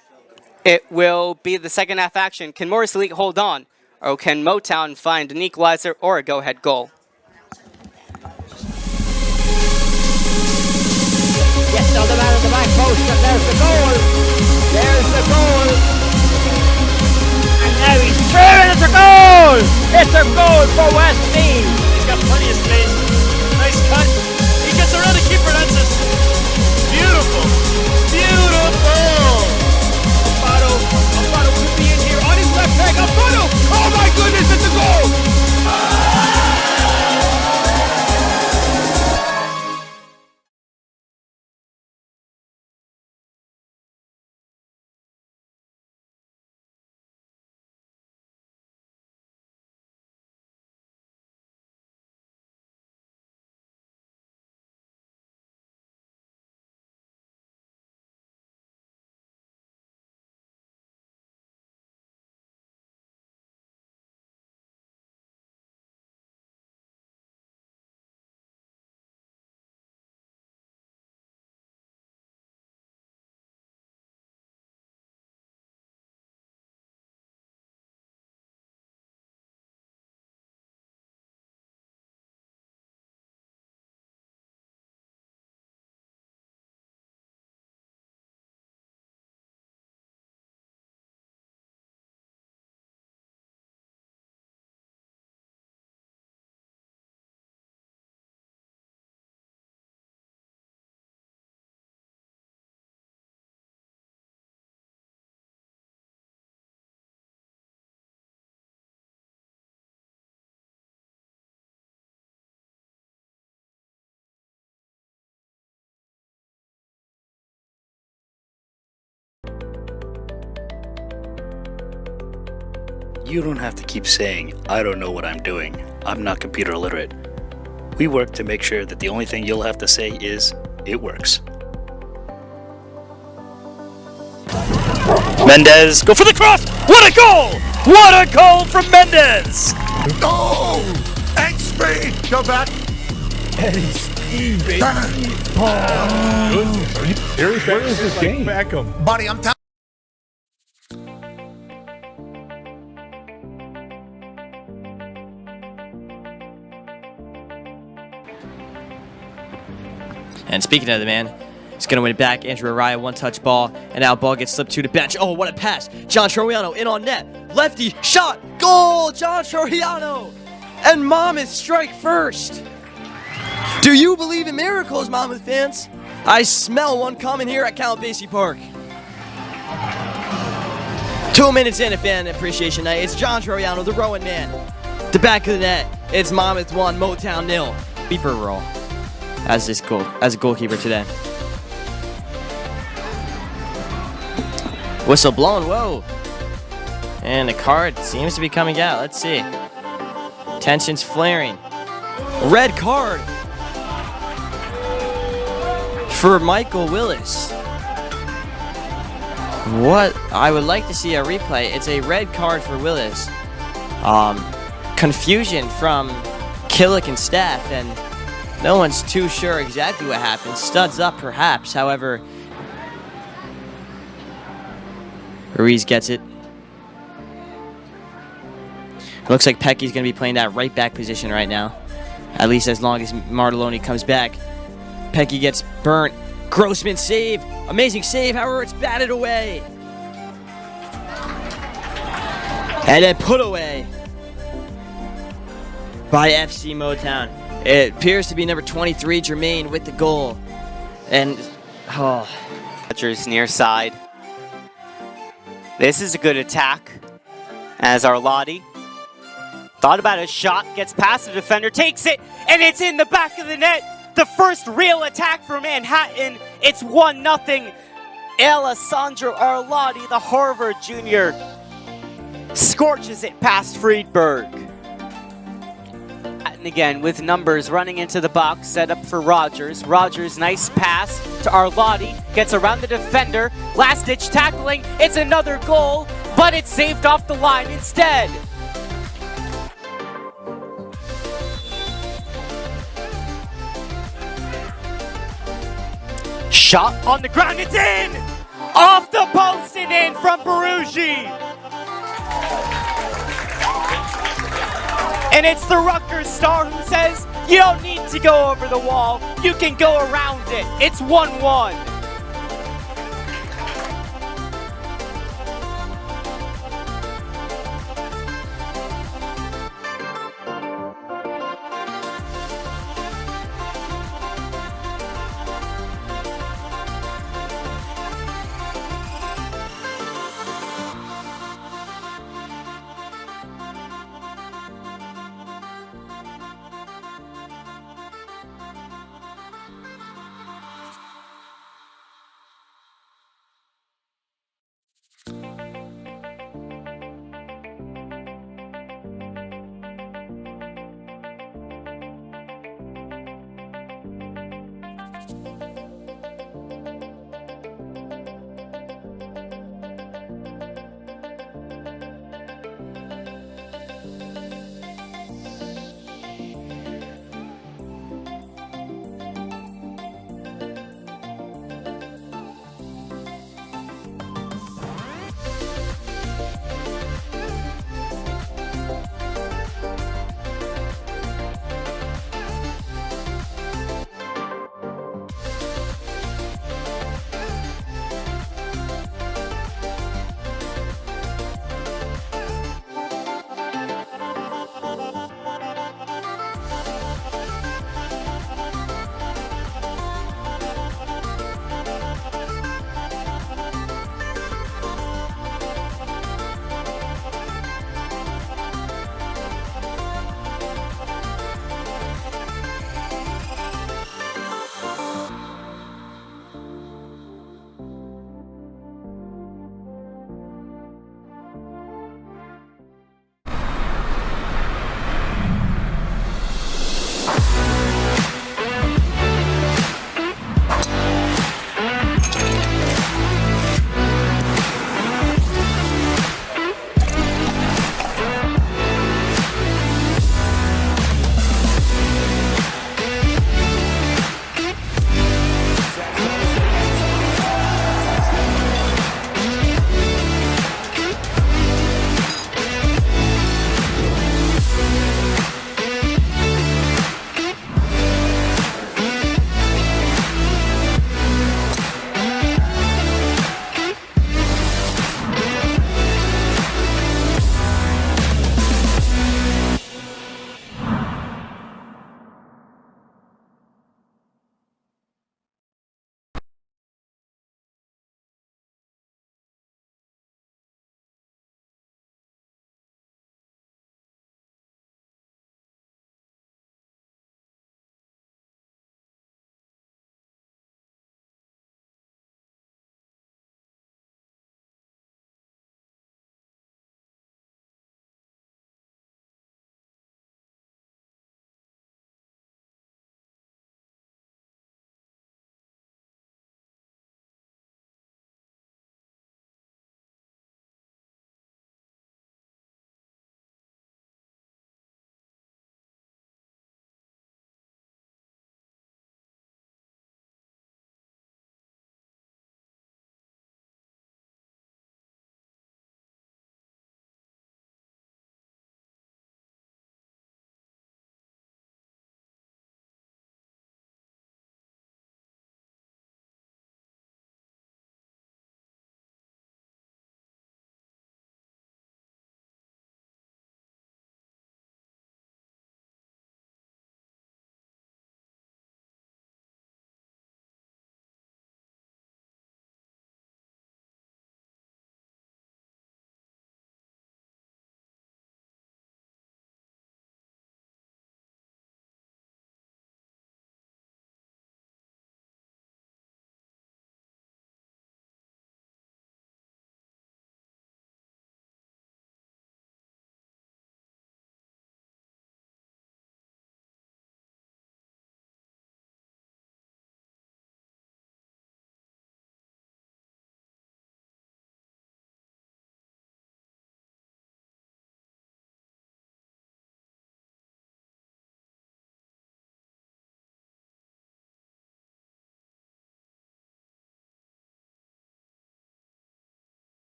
it will be the second half action. Can Morris Elite hold on? Or can Motown find an equalizer or a go-ahead goal? Gets on the man at the back post, and there's the goal. There's the goal. And now he's through, and it's a goal. It's a goal for Westmeath. He's got plenty of space. Nice cut. He gets around the keeper. That's it. Beautiful. Beautiful. Alfaro could be in here on his left leg. Alfaro! Oh my goodness, it's a goal! You don't have to keep saying, I don't know what I'm doing. I'm not computer literate. We work to make sure that the only thing you'll have to say is, it works. Mendez, go for the cross! What a goal! What a goal from Mendez! Oh! Egg speed! Go back! Eddie Speed, baby. Goodness, are you serious? Where is this game? Beckham. Buddy, I'm telling And speaking of the man, he's going to win it back. Andrew Araya, one-touch ball, and now ball gets slipped to the bench. Oh, what a pass. John Troiano in on net. Lefty, shot, goal, John Troiano. And Monmouth strike first. Do you believe in miracles, Monmouth fans? I smell one coming here at Count Basie Park. 2 minutes in, a fan appreciation night. It's John Troiano, the Rowan man. The back of the net. It's Monmouth 1, Motown 0. Beeper roll. As a goalkeeper today. Whistle blown, whoa. And the card seems to be coming out. Let's see. Tensions flaring. Red card for Michael Willis. What? I would like to see a replay. It's a red card for Willis. Confusion from Killick and staff, and no one's too sure exactly what happened. Studs up, perhaps. However, Ruiz gets it. Looks like Pecky's going to be playing that right back position right now. At least as long as Martelloni comes back. Pecky gets burnt. Grossman save. Amazing save. However, it's batted away. And then put away by FC Motown. It appears to be number 23, Jermaine, with the goal. And, oh. Rogers near side. This is a good attack. As Arlotti thought about a shot, gets past the defender, takes it, and it's in the back of the net. The first real attack for Manhattan. It's 1-0. Alessandro Arlotti, the Harvard junior, scorches it past Friedberg. And again, with numbers running into the box, set up for Rogers. Rogers, nice pass to Arlotti, gets around the defender. Last-ditch tackling. It's another goal, but it's saved off the line instead. Shot on the ground, it's in! Off the post and in from Baruggi! And it's the Rutgers star who says, you don't need to go over the wall, you can go around it. It's 1-1.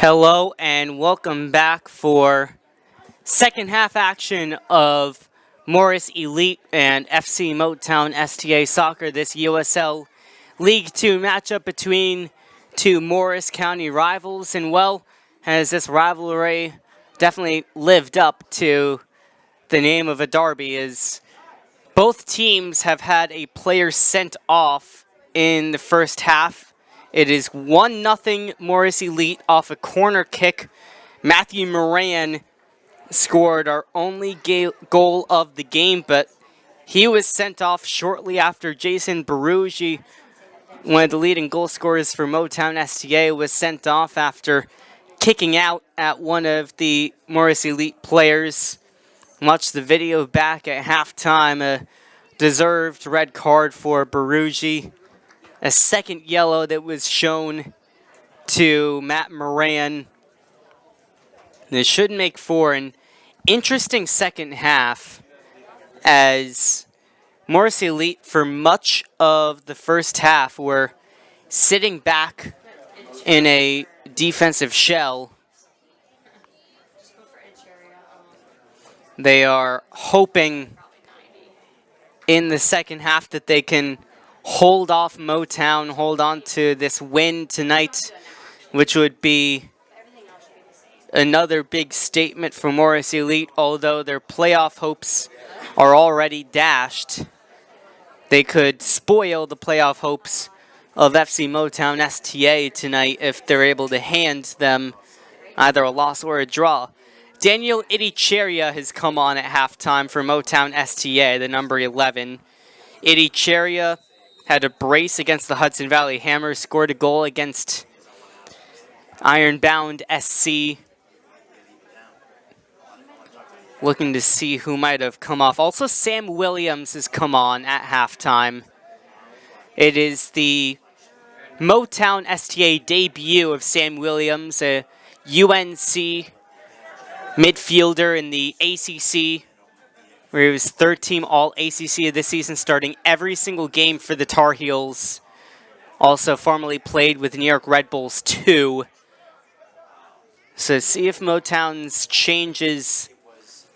Hello and welcome back for second half action of Morris Elite and FC Motown STA Soccer, this USL League 2 matchup between two Morris County rivals. And well, has this rivalry definitely lived up to the name of a derby, as both teams have had a player sent off in the first half. It is 1-0 Morris Elite off a corner kick. Matthew Moran scored our only goal of the game, but he was sent off shortly after Jason Barugi, one of the leading goal scorers for Motown STA, was sent off after kicking out at one of the Morris Elite players. Watch the video back at halftime. A deserved red card for Barugi. A second yellow that was shown to Matt Moran. This should make for an interesting second half, as Morris Elite for much of the first half were sitting back in a defensive shell. They are hoping in the second half that they can hold off Motown, hold on to this win tonight, which would be another big statement for Morris Elite. Although their playoff hopes are already dashed, they could spoil the playoff hopes of FC Motown STA tonight if they're able to hand them either a loss or a draw. Daniel Idicheria has come on at halftime for Motown STA, the number 11. Idicheria had a brace against the Hudson Valley Hammers, scored a goal against Ironbound SC. Looking to see who might have come off. Also, Sam Williams has come on at halftime. It is the Motown STA debut of Sam Williams, a UNC midfielder in the ACC, where he was third-team All-ACC of the season, starting every single game for the Tar Heels. Also formerly played with New York Red Bulls 2. So see if Motown's changes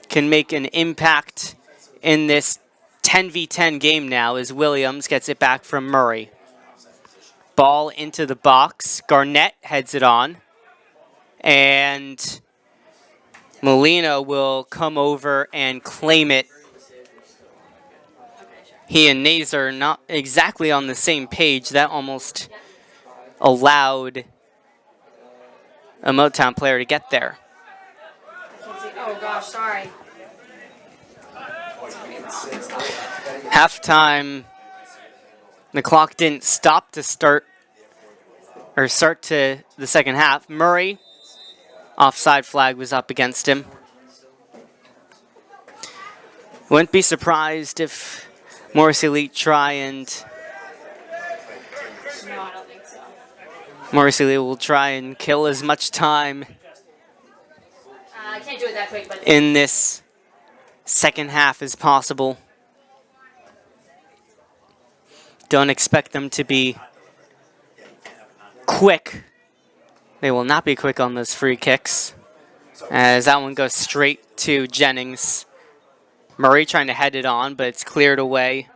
can make an impact in this 10v10 game now, as Williams gets it back from Murray. Ball into the box. Garnett heads it on. And Molina will come over and claim it. He and Nazer not exactly on the same page. That almost allowed a Motown player to get there. Oh gosh, sorry. Halftime, the clock didn't stop to start to the second half. Murray, offside flag was up against him. Wouldn't be surprised if Morris Elite try and... No, I don't think so. Morris Elite will try and kill as much time I can't do it that quick, but... in this second half as possible. Don't expect them to be quick. They will not be quick on those free kicks, as that one goes straight to Jennings. Murray trying to head it on, but it's cleared away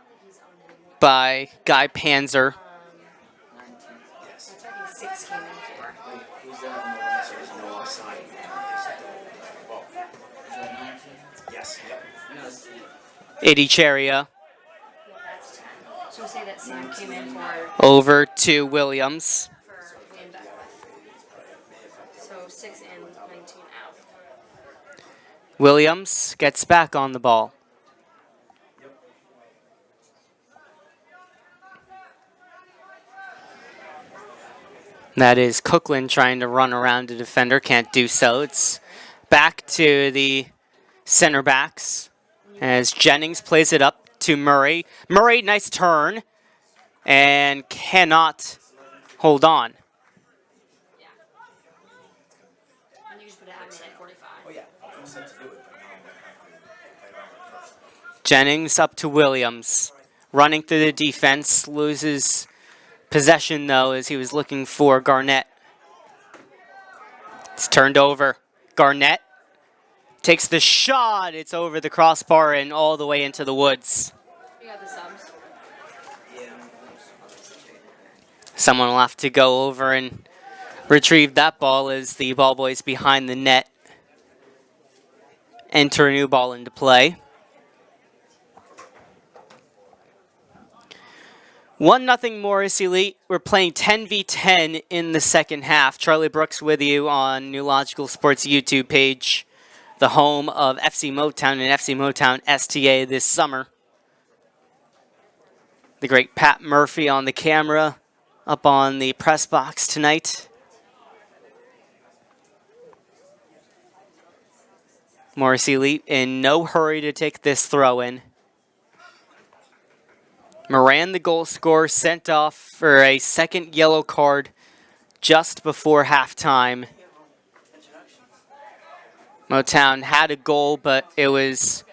by Guy Panzer. That's what 6 came in for. Idicheria Yeah, that's 10. So say that Sam came in for over to Williams. in Beckwith. So 6 in, 19 out. Williams gets back on the ball. That is Cookland trying to run around a defender. Can't do so. It's back to the center backs as Jennings plays it up to Murray. Murray, nice turn, and cannot hold on. Yeah. And you just put it at minute 45. Jennings up to Williams. Running through the defense. Loses possession, though, as he was looking for Garnett. It's turned over. Garnett takes the shot. It's over the crossbar and all the way into the woods. You got the subs. Someone will have to go over and retrieve that ball as the ball boys behind the net enter a new ball into play. 1-0 Morris Elite. We're playing 10v10 in the second half. Charlie Brooks with you on New Logical Sports YouTube page, the home of FC Motown and FC Motown STA this summer. The great Pat Murphy on the camera up on the press box tonight. Morris Elite in no hurry to take this throw in. Moran, the goal scorer, sent off for a second yellow card just before halftime. Motown had a goal, but it was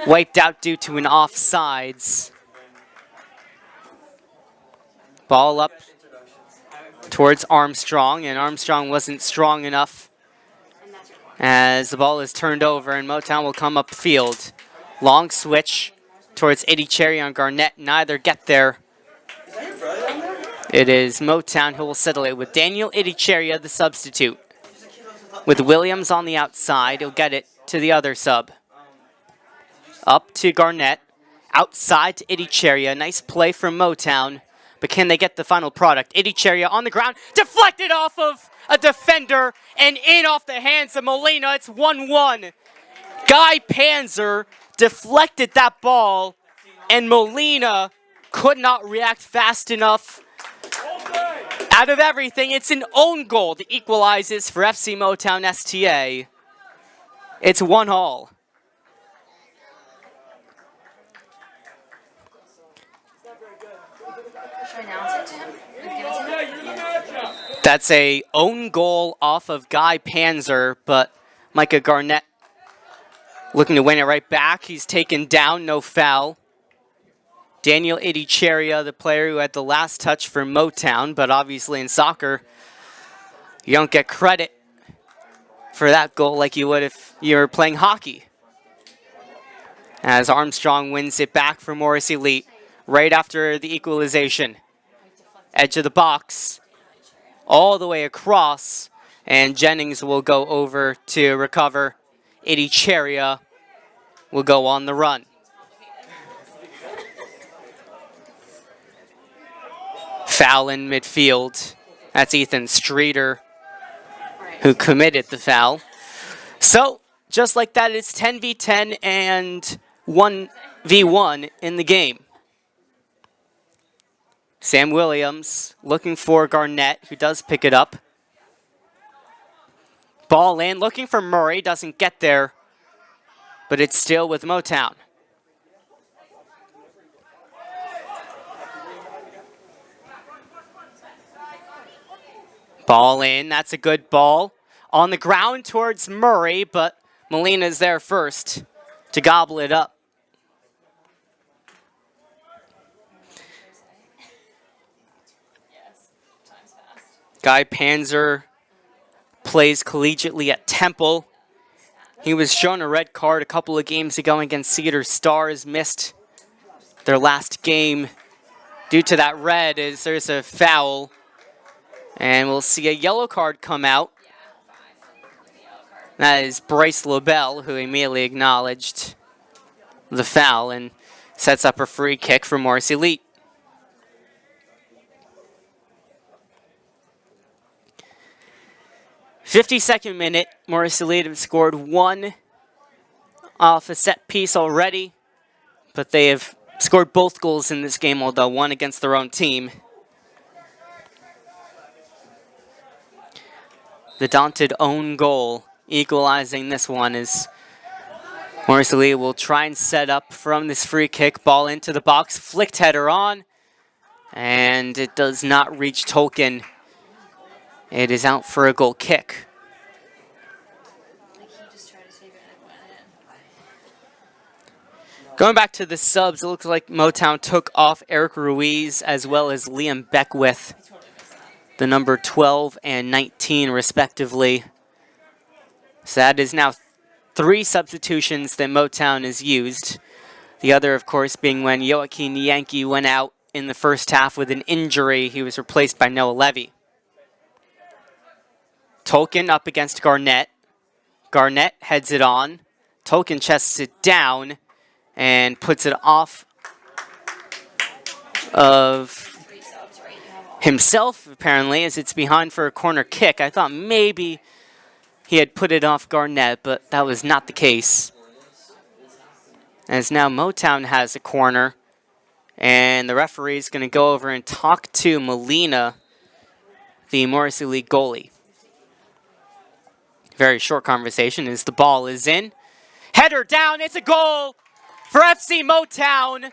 wiped out due to an offsides. Ball up towards Armstrong, and Armstrong wasn't strong enough as the ball is turned over, and Motown will come upfield. Long switch towards Eddie Cherry on Garnett. Neither get there. It is Motown who will settle it with Daniel Idicheria, the substitute. With Williams on the outside, he'll get it to the other sub. Up to Garnett. Outside to Idicheria. Nice play from Motown. But can they get the final product? Idicheria on the ground. Deflected off of a defender and in off the hands of Molina. It's 1-1. Guy Panzer deflected that ball, and Molina could not react fast enough. Out of everything, it's an own goal that equalizes for FC Motown STA. It's 1-1. Should I announce it to him? Give it to him? That's a own goal off of Guy Panzer, but Micah Garnett looking to win it right back. He's taken down, no foul. Daniel Idicheria, the player who had the last touch for Motown, but obviously in soccer, you don't get credit for that goal like you would if you were playing hockey. As Armstrong wins it back for Morris Elite right after the equalization. Edge of the box, all the way across, and Jennings will go over to recover. Idicheria will go on the run. Foul in midfield. That's Ethan Streeter who committed the foul. So, just like that, it's 10v10 and 1v1 in the game. Sam Williams looking for Garnett, who does pick it up. Ball in, looking for Murray, doesn't get there, but it's still with Motown. Ball in, that's a good ball. On the ground towards Murray, but Molina's there first to gobble it up. Guy Panzer plays collegiately at Temple. He was shown a red card a couple of games ago against Cedar Stars, missed their last game due to that red as there's a foul. And we'll see a yellow card come out. That is Bryce LaBelle, who immediately acknowledged the foul and sets up a free kick for Morris Elite. 52nd minute, Morris Elite have scored one off a set piece already, but they have scored both goals in this game, although one against their own team. The daunted own goal equalizing this one is Morris Elite will try and set up from this free kick, ball into the box, flicked header on, and it does not reach Tolkien. It is out for a goal kick. Going back to the subs, it looks like Motown took off Eric Ruiz as well as Liam Beckwith, the number 12 and 19 respectively. So that is now 3 substitutions that Motown has used. The other, of course, being when Joaquin Yankee went out in the first half with an injury. He was replaced by Noah Levy. Tolkien up against Garnett. Garnett heads it on. Tolkien chests it down and puts it off of himself, apparently, as it's behind for a corner kick. I thought maybe he had put it off Garnett, but that was not the case. As now Motown has a corner, and the referee is going to go over and talk to Molina, the Morrissey League goalie. Very short conversation as the ball is in. Header down, it's a goal for FC Motown.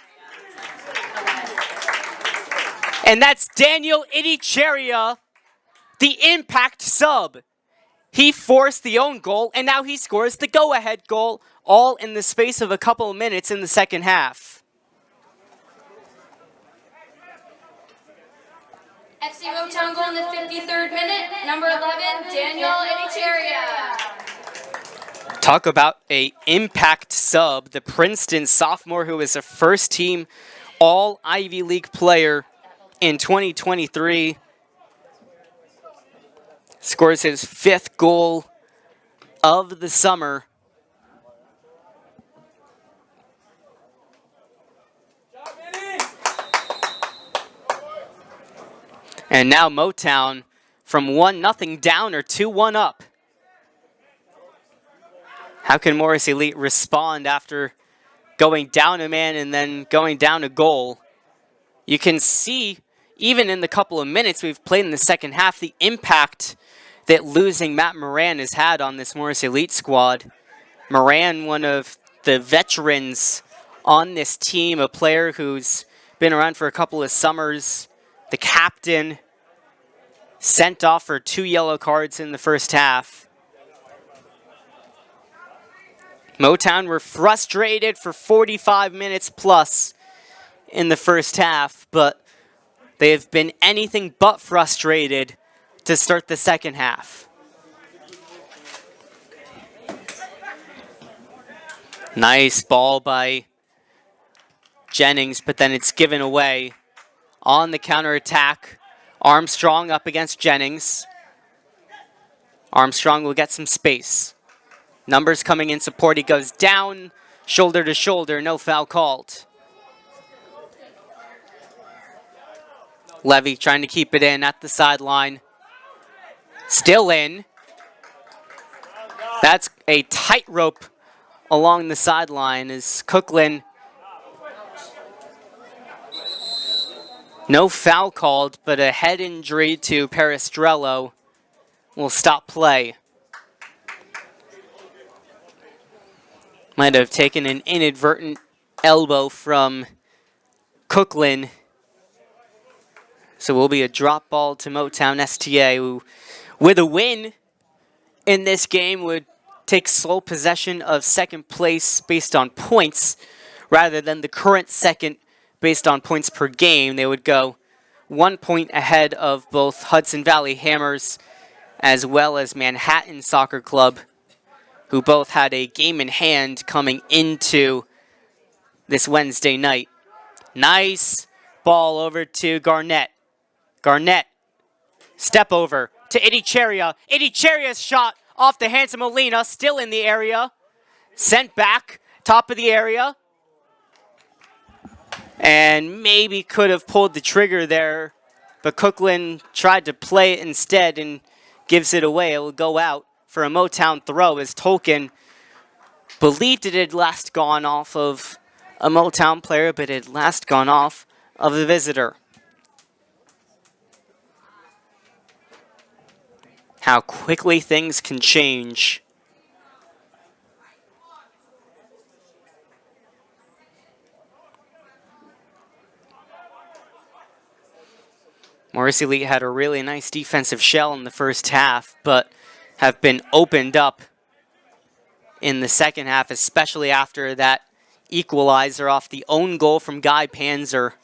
And that's Daniel Idicheria, the impact sub. He forced the own goal, and now he scores the go-ahead goal, all in the space of a couple of minutes in the second half. FC Motown goal in the 53rd minute, number 11, Daniel Idicheria. Talk about a impact sub. The Princeton sophomore who is a first-team All-Ivy League player in 2023. Scores his 5th goal of the summer. And now Motown from 1-0 down or 2-1 up. How can Morris Elite respond after going down a man and then going down a goal? You can see, even in the couple of minutes we've played in the second half, the impact that losing Matt Moran has had on this Morris Elite squad. Moran, one of the veterans on this team, a player who's been around for a couple of summers, the captain, sent off for 2 yellow cards in the first half. Motown were frustrated for 45 minutes plus in the first half, but they have been anything but frustrated to start the second half. Nice ball by Jennings, but then it's given away on the counterattack. Armstrong up against Jennings. Armstrong will get some space. Numbers coming in support. He goes down, shoulder to shoulder, no foul called. Levy trying to keep it in at the sideline. Still in. That's a tightrope along the sideline as Cookland. No foul called, but a head injury to Peristrello will stop play. Might have taken an inadvertent elbow from Cookland. So it will be a drop ball to Motown STA, who, with a win in this game, would take sole possession of second place based on points, rather than the current second based on points per game. They would go 1 point ahead of both Hudson Valley Hammers as well as Manhattan Soccer Club, who both had a game in hand coming into this Wednesday night. Nice ball over to Garnett. Garnett, step over to Idicheria. Idicheria's shot off the hands of Molina, still in the area. Sent back, top of the area. And maybe could have pulled the trigger there, but Cookland tried to play it instead and gives it away. It will go out for a Motown throw as Tolkien believed it had last gone off of a Motown player, but it had last gone off of the visitor. How quickly things can change. Morris Elite had a really nice defensive shell in the first half, but have been opened up in the second half, especially after that equalizer off the own goal from Guy Panzer.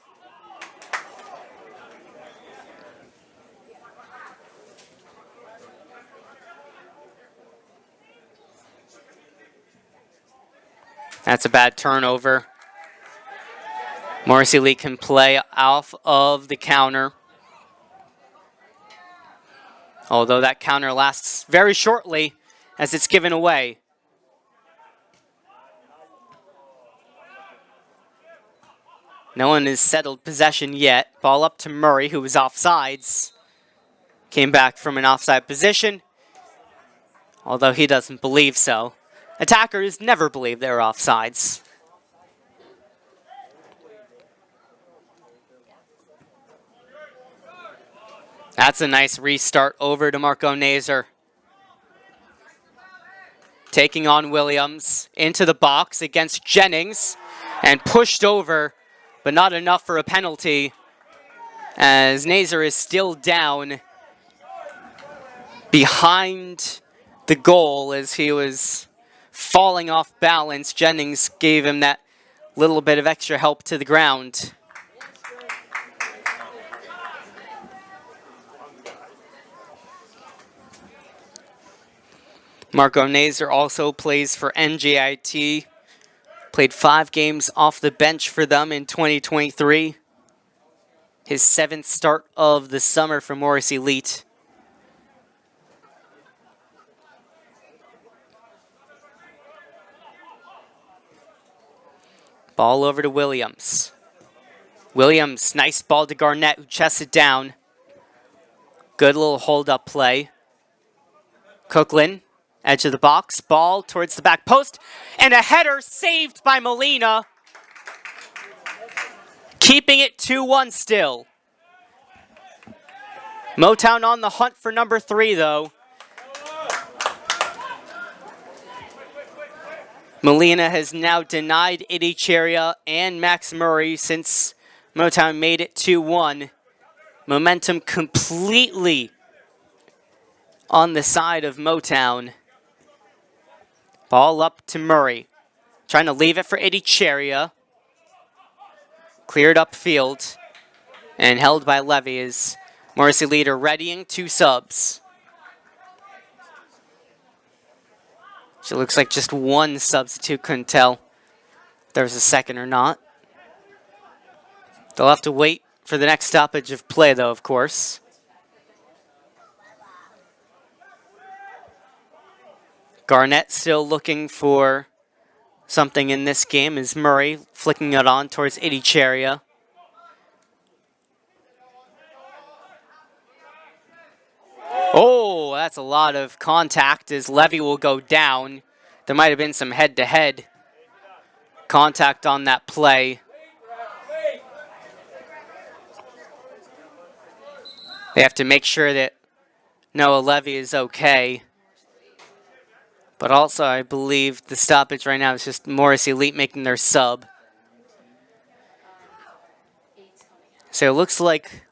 That's a bad turnover. Morris Elite can play off of the counter. Although that counter lasts very shortly as it's given away. No one has settled possession yet. Ball up to Murray, who was offsides. Came back from an offside position, although he doesn't believe so. Attackers never believe they're offsides. That's a nice restart over to Marco Nazer. Taking on Williams into the box against Jennings and pushed over, but not enough for a penalty as Nazer is still down behind the goal as he was falling off balance. Jennings gave him that little bit of extra help to the ground. Marco Nazer also plays for NJIT. Played 5 games off the bench for them in 2023. His 7th start of the summer for Morris Elite. Ball over to Williams. Williams, nice ball to Garnett, who chests it down. Good little hold-up play. Coughlin, edge of the box, ball towards the back post, and a header saved by Molina. Keeping it 2-1 still. Motown on the hunt for number 3, though. Molina has now denied Idicheria and Max Murray since Motown made it 2-1. Momentum completely on the side of Motown. Ball up to Murray. Trying to leave it for Idicheria. Cleared upfield and held by Levy as Morris Elite are readying 2 subs. So it looks like just 1 substitute, couldn't tell if there was a second or not. They'll have to wait for the next stoppage of play, though, of course. Garnett still looking for something in this game as Murray flicking it on towards Idicheria. Oh, that's a lot of contact as Levy will go down. There might have been some head-to-head contact on that play. They have to make sure that Noah Levy is okay. But also, I believe the stoppage right now is just Morris Elite making their sub. So it looks like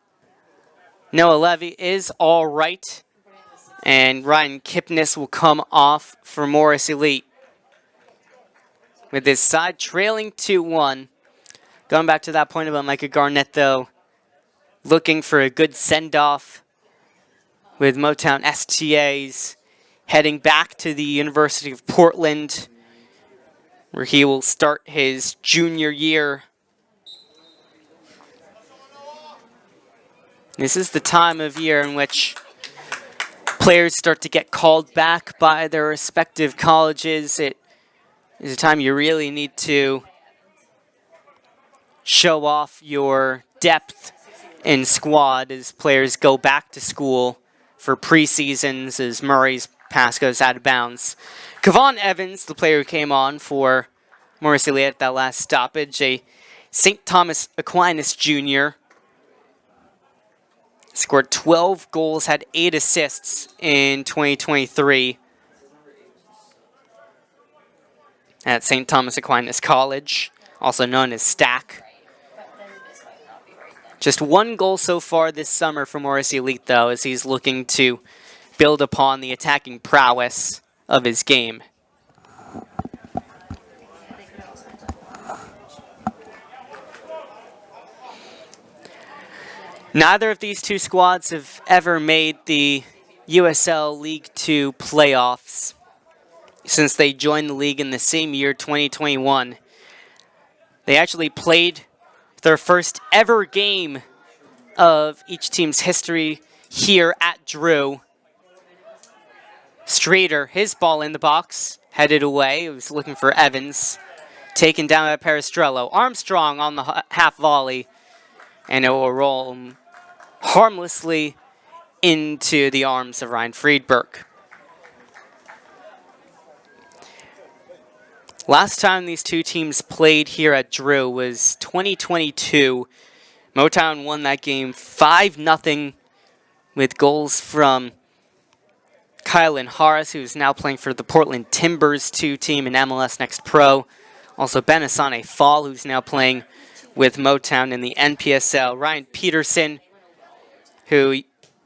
Noah Levy is all right. And Ryan Kipnis will come off for Morris Elite. With his side trailing 2-1. Going back to that point about Micah Garnett, though. Looking for a good send-off with Motown STAs. Heading back to the University of Portland, where he will start his junior year. This is the time of year in which players start to get called back by their respective colleges. It is a time you really need to show off your depth in squad as players go back to school for preseasons as Murray's pass goes out of bounds. Kevon Evans, the player who came on for Morris Elite at that last stoppage, a St. Thomas Aquinas Jr., scored 12 goals, had 8 assists in 2023 at St. Thomas Aquinas College, also known as Stack. Just 1 goal so far this summer for Morris Elite, though, as he's looking to build upon the attacking prowess of his game. Neither of these 2 squads have ever made the USL League 2 playoffs. since they joined the league in the same year, 2021. They actually played their first ever game of each team's history here at Drew. Strader, his ball in the box, headed away. He was looking for Evans. Taken down by Peristrello. Armstrong on the half volley. And it will roll harmlessly into the arms of Ryan Friedberg. Last time these two teams played here at Drew was 2022. Motown won that game 5-0 with goals from Kylan Harris, who's now playing for the Portland Timbers 2 team in MLS Next Pro. Also Benisane Fall, who's now playing with Motown in the NPSL. Ryan Peterson, who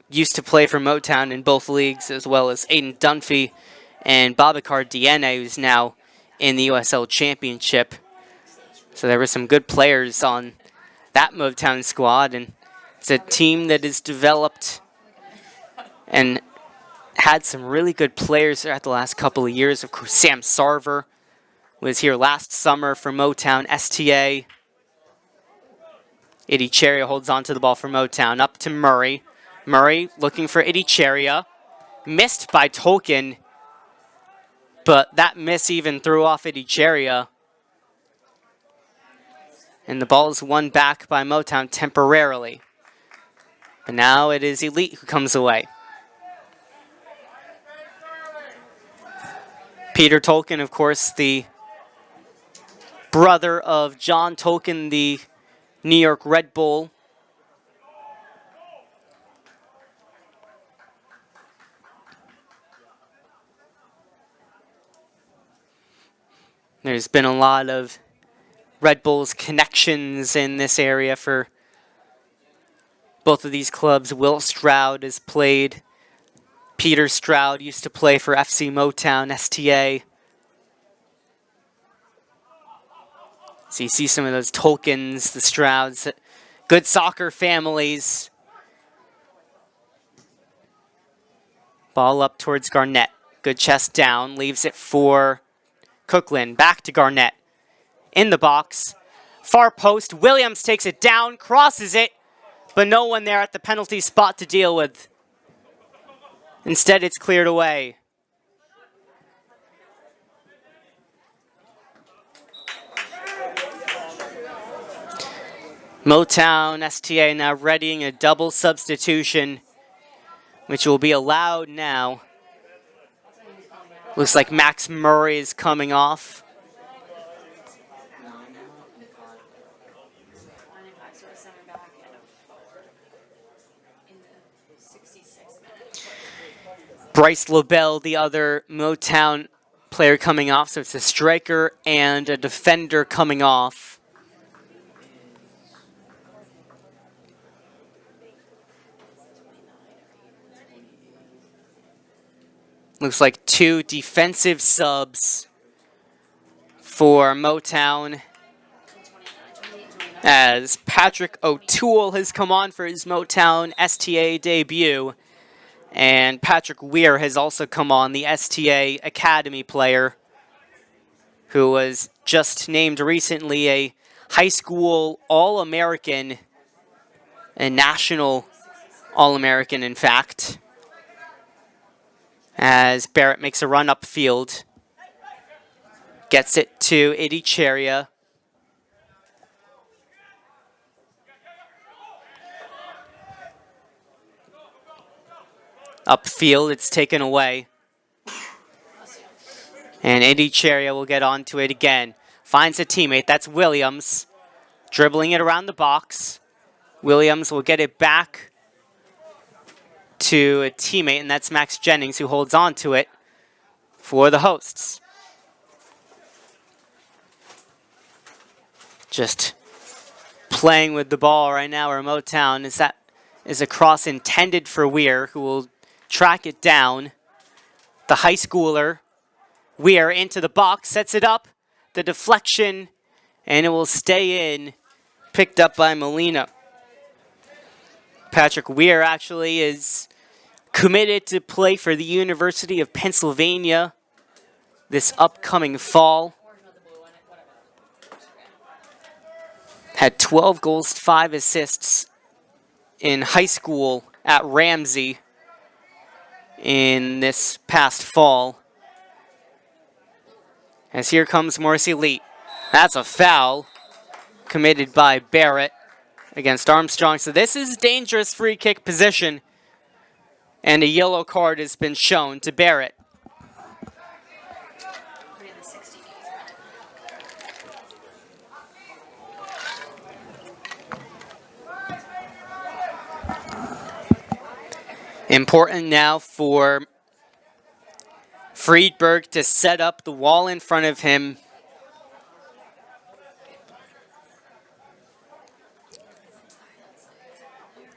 used to play for Motown in both leagues, as well as Aiden Dunphy and Babakar Diene, who's now in the USL Championship. So there were some good players on that Motown squad, and it's a team that is developed and had some really good players throughout the last couple of years. Of course, Sam Sarver was here last summer for Motown STA. Idicheria holds on to the ball for Motown. Up to Murray. Murray looking for Idicheria. Missed by Tolkien, but that miss even threw off Idicheria. And the ball is won back by Motown temporarily. But now it is Elite who comes away. Peter Tolkien, of course, the brother of John Tolkien, the New York Red Bull. There's been a lot of Red Bulls connections in this area for both of these clubs. Will Stroud has played. Peter Stroud used to play for FC Motown STA. So you see some of those Tolkiens, the Strouds, good soccer families. Ball up towards Garnett. Good chest down, leaves it for Cookland. Back to Garnett. In the box. Far post. Williams takes it down, crosses it, but no one there at the penalty spot to deal with. Instead, it's cleared away. Motown STA now readying a double substitution, which will be allowed now. Looks like Max Murray is coming off. Bryce LaBelle, the other Motown player coming off. So it's a striker and a defender coming off. Looks like 2 defensive subs for Motown, as Patrick O'Toole has come on for his Motown STA debut. And Patrick Weir has also come on, the STA Academy player, who was just named recently a high school All-American, a national All-American, in fact. As Barrett makes a run upfield. Gets it to Idicheria. Upfield, it's taken away. And Idicheria will get onto it again. Finds a teammate, that's Williams. Dribbling it around the box. Williams will get it back to a teammate, and that's Max Jennings, who holds on to it for the hosts. Just playing with the ball right now, or Motown, is a cross intended for Weir, who will track it down. The high schooler, Weir into the box, sets it up, the deflection, and it will stay in, picked up by Molina. Patrick Weir actually is committed to play for the University of Pennsylvania this upcoming fall. Had 12 goals, 5 assists in high school at Ramsey in this past fall. As here comes Morrissey Elite. That's a foul committed by Barrett against Armstrong. So this is dangerous free kick position. And a yellow card has been shown to Barrett. Important now for Friedberg to set up the wall in front of him.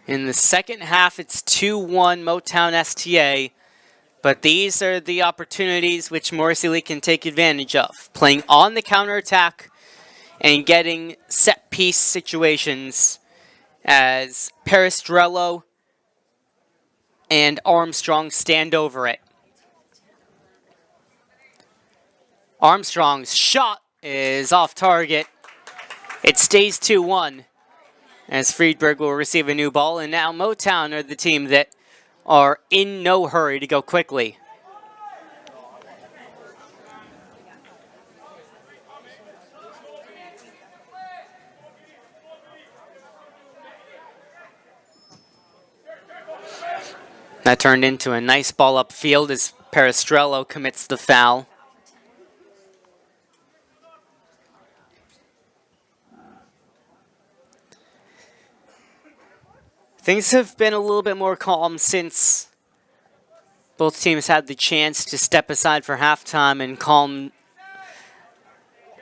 In the second half, it's 2-1 Motown STA, but these are the opportunities which Morrissey Lee can take advantage of. Playing on the counterattack and getting set-piece situations as Peristrello and Armstrong stand over it. Armstrong's shot is off target. It stays 2-1 as Friedberg will receive a new ball, and now Motown are the team that are in no hurry to go quickly. That turned into a nice ball upfield as Peristrello commits the foul. Things have been a little bit more calm since both teams had the chance to step aside for halftime and calm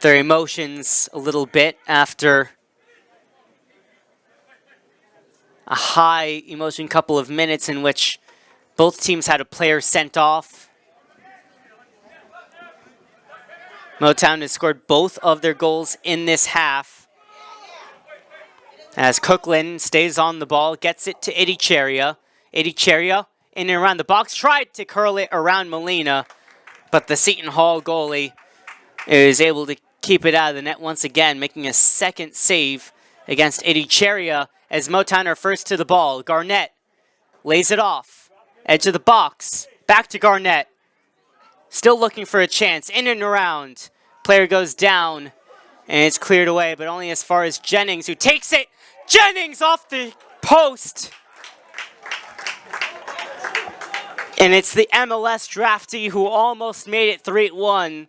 their emotions a little bit after a high emotion couple of minutes in which both teams had a player sent off. Motown has scored both of their goals in this half. As Cookland stays on the ball, gets it to Idicheria. Idicheria in and around the box, tried to curl it around Molina, but the Seton Hall goalie is able to keep it out of the net once again, making a second save against Idicheria as Motown are first to the ball. Garnett lays it off. Edge of the box. Back to Garnett. Still looking for a chance. In and around. Player goes down. And it's cleared away, but only as far as Jennings, who takes it. Jennings off the post. And it's the MLS draftee who almost made it 3-1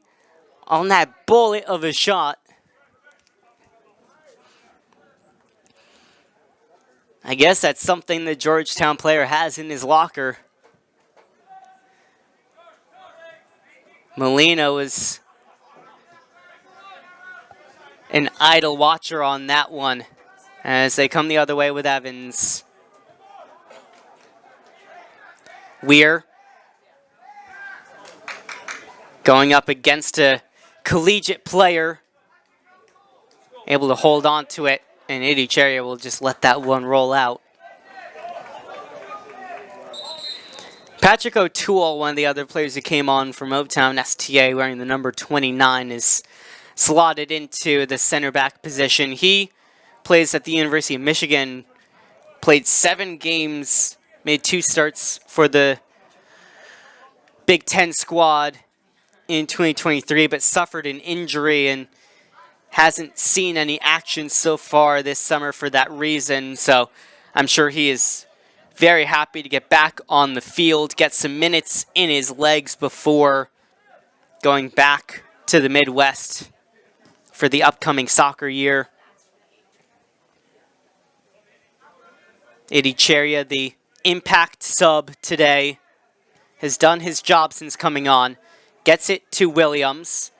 on that bullet of a shot. I guess that's something the Georgetown player has in his locker. Molina was an idle watcher on that one as they come the other way with Evans. Weir going up against a collegiate player, able to hold on to it, and Idicheria will just let that one roll out. Patrick O'Toole, one of the other players who came on from Motown STA wearing the number 29, is slotted into the center back position. He plays at the University of Michigan, played 7 games, made 2 starts for the Big Ten squad in 2023, but suffered an injury and hasn't seen any action so far this summer for that reason. So I'm sure he is very happy to get back on the field, get some minutes in his legs before going back to the Midwest for the upcoming soccer year. Idicheria, the impact sub today, has done his job since coming on. Gets it to Williams.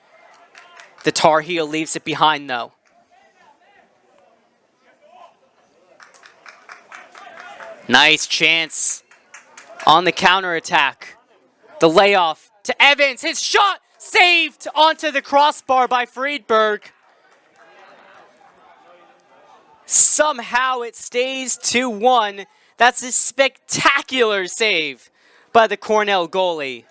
The Tar Heel leaves it behind, though. Nice chance on the counterattack. The layoff to Evans. His shot saved onto the crossbar by Friedberg. Somehow it stays 2-1. That's a spectacular save by the Cornell goalie.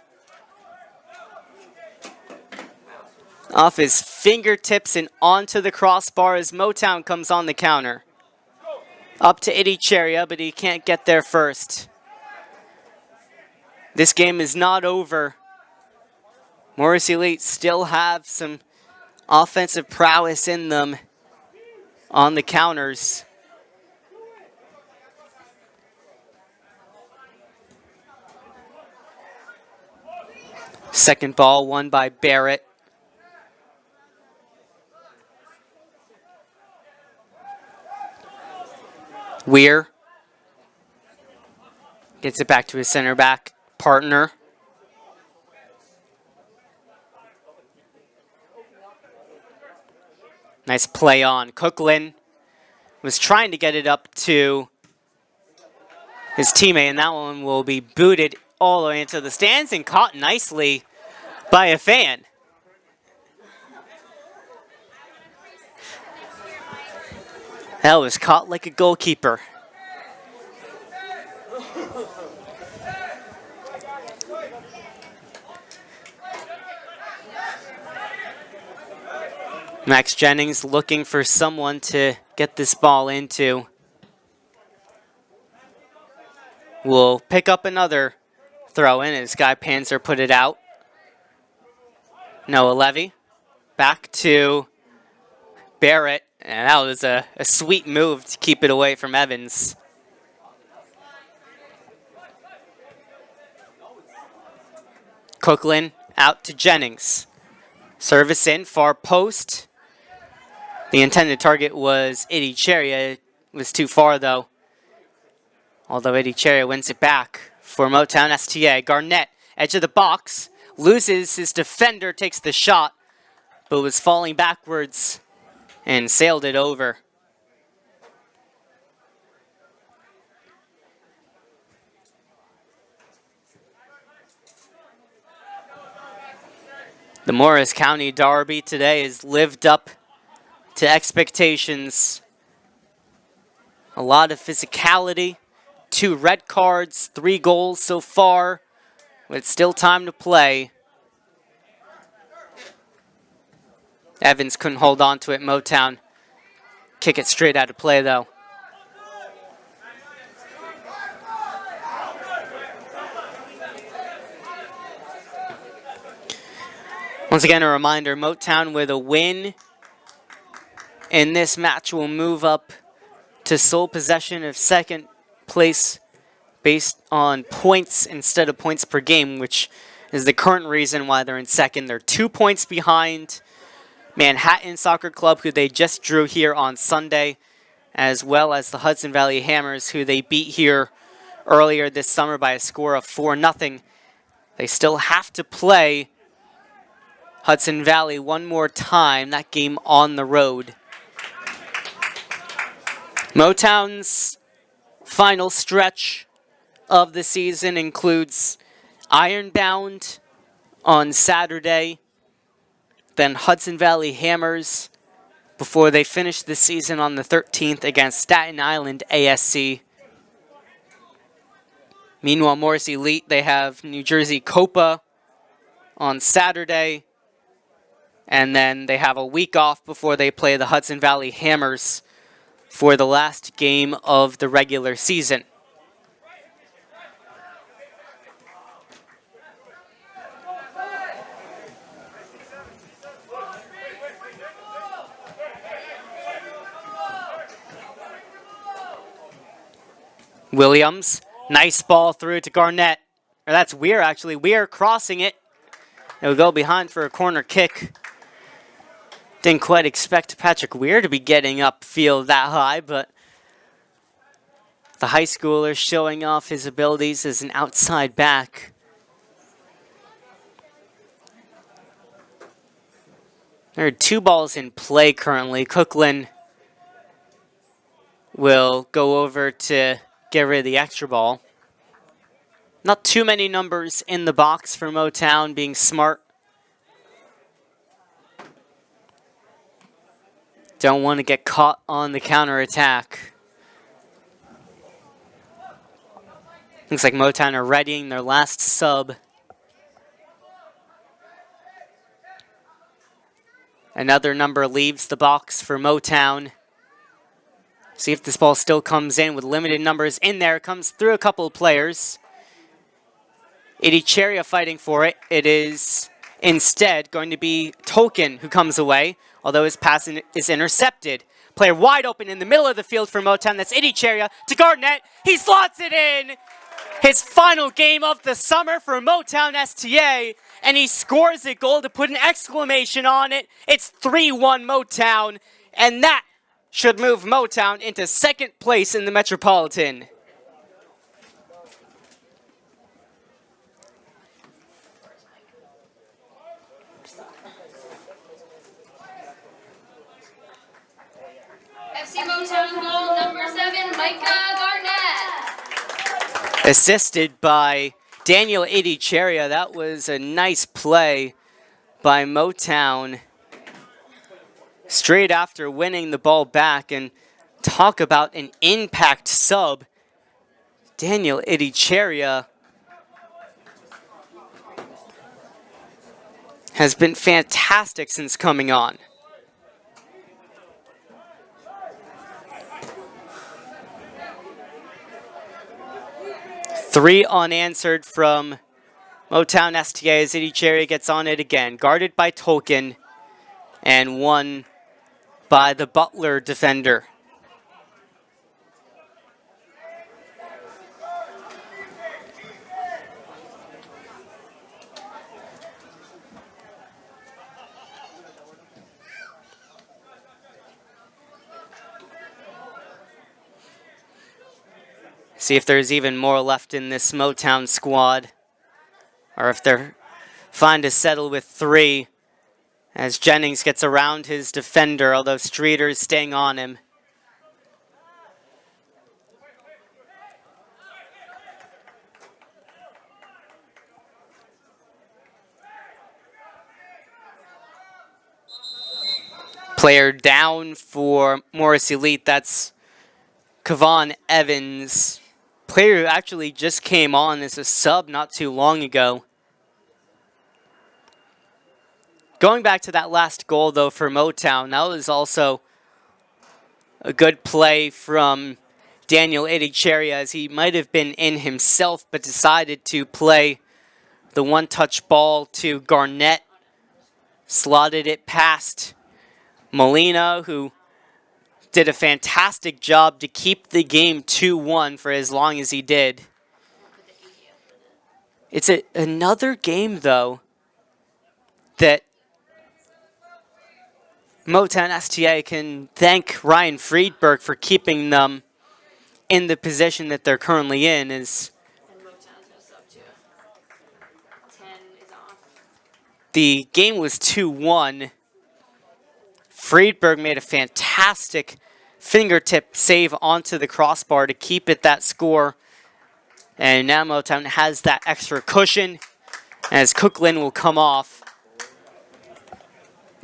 Off his fingertips and onto the crossbar as Motown comes on the counter. Up to Ittycheria, but he can't get there first. This game is not over. Morris Elite still have some offensive prowess in them on the counters. Second ball won by Barrett. Weir gets it back to his center back partner. Nice play on. Cookland was trying to get it up to his teammate, and that one will be booted all the way into the stands and caught nicely by a fan. That was caught like a goalkeeper. Max Jennings looking for someone to get this ball into. Will pick up another throw in as Guy Panzer put it out. Noah Levy back to Barrett, and that was a sweet move to keep it away from Evans. Cookland out to Jennings. Service in, far post. The intended target was Ittycheria. It was too far though. Although Ittycheria wins it back for Motown STA. Garnett, edge of the box, loses his defender, takes the shot, but was falling backwards and sailed it over. The Morris County Derby today has lived up to expectations. A lot of physicality, 2 red cards, 3 goals so far, with still time to play. Evans couldn't hold on to it. Motown kick it straight out of play though. Once again, a reminder, Motown with a win in this match will move up to sole possession of second place based on points instead of points per game, which is the current reason why they're in second. They're 2 points behind Manhattan Soccer Club, who they just drew here on Sunday, as well as the Hudson Valley Hammers, who they beat here earlier this summer by a score of 4-0. They still have to play Hudson Valley one more time, that game on the road. Motown's final stretch of the season includes Ironbound on Saturday, then Hudson Valley Hammers before they finish the season on the 13th against Staten Island ASC. Meanwhile, Morris Elite, they have New Jersey Copa on Saturday, and then they have a week off before they play the Hudson Valley Hammers for the last game of the regular season. Williams, nice ball through to Garnett. Or that's Weir, actually. Weir crossing it. It'll go behind for a corner kick. Didn't quite expect Patrick Weir to be getting upfield that high, but the high schooler showing off his abilities as an outside back. There are 2 balls in play currently. Cookland will go over to get rid of the extra ball. Not too many numbers in the box for Motown, being smart. Don't want to get caught on the counterattack. Looks like Motown are readying their last sub. Another number leaves the box for Motown. See if this ball still comes in with limited numbers in there. Comes through a couple of players. Idicheria fighting for it. It is instead going to be Token who comes away, although his pass is intercepted. Player wide open in the middle of the field for Motown. That's Idicheria to Garnett. He slots it in. His final game of the summer for Motown STA. And he scores a goal to put an exclamation on it. It's 3-1 Motown. And that should move Motown into second place in the Metropolitan. FC Motown goal number 7, Micah Garnett. Assisted by Daniel Idicheria. That was a nice play by Motown. Straight after winning the ball back, and talk about an impact sub. Daniel Idicheria has been fantastic since coming on. Three unanswered from Motown STA as Idicheria gets on it again. Guarded by Tolkien and won by the Butler defender. See if there's even more left in this Motown squad, or if they're fine to settle with 3 as Jennings gets around his defender, although Streeter is staying on him. Player down for Morris Elite, that's Kevon Evans. Player who actually just came on as a sub not too long ago. Going back to that last goal, though, for Motown, that was also a good play from Daniel Idicheria, as he might have been in himself, but decided to play the one-touch ball to Garnett. Slotted it past Molina, who did a fantastic job to keep the game 2-1 for as long as he did. It's another game, though, that Motown STA can thank Ryan Friedberg for keeping them in the position that they're currently in. And Motown's no sub too. 10 is off. The game was 2-1. Friedberg made a fantastic fingertip save onto the crossbar to keep it that score. And now Motown has that extra cushion as Cooklin will come off.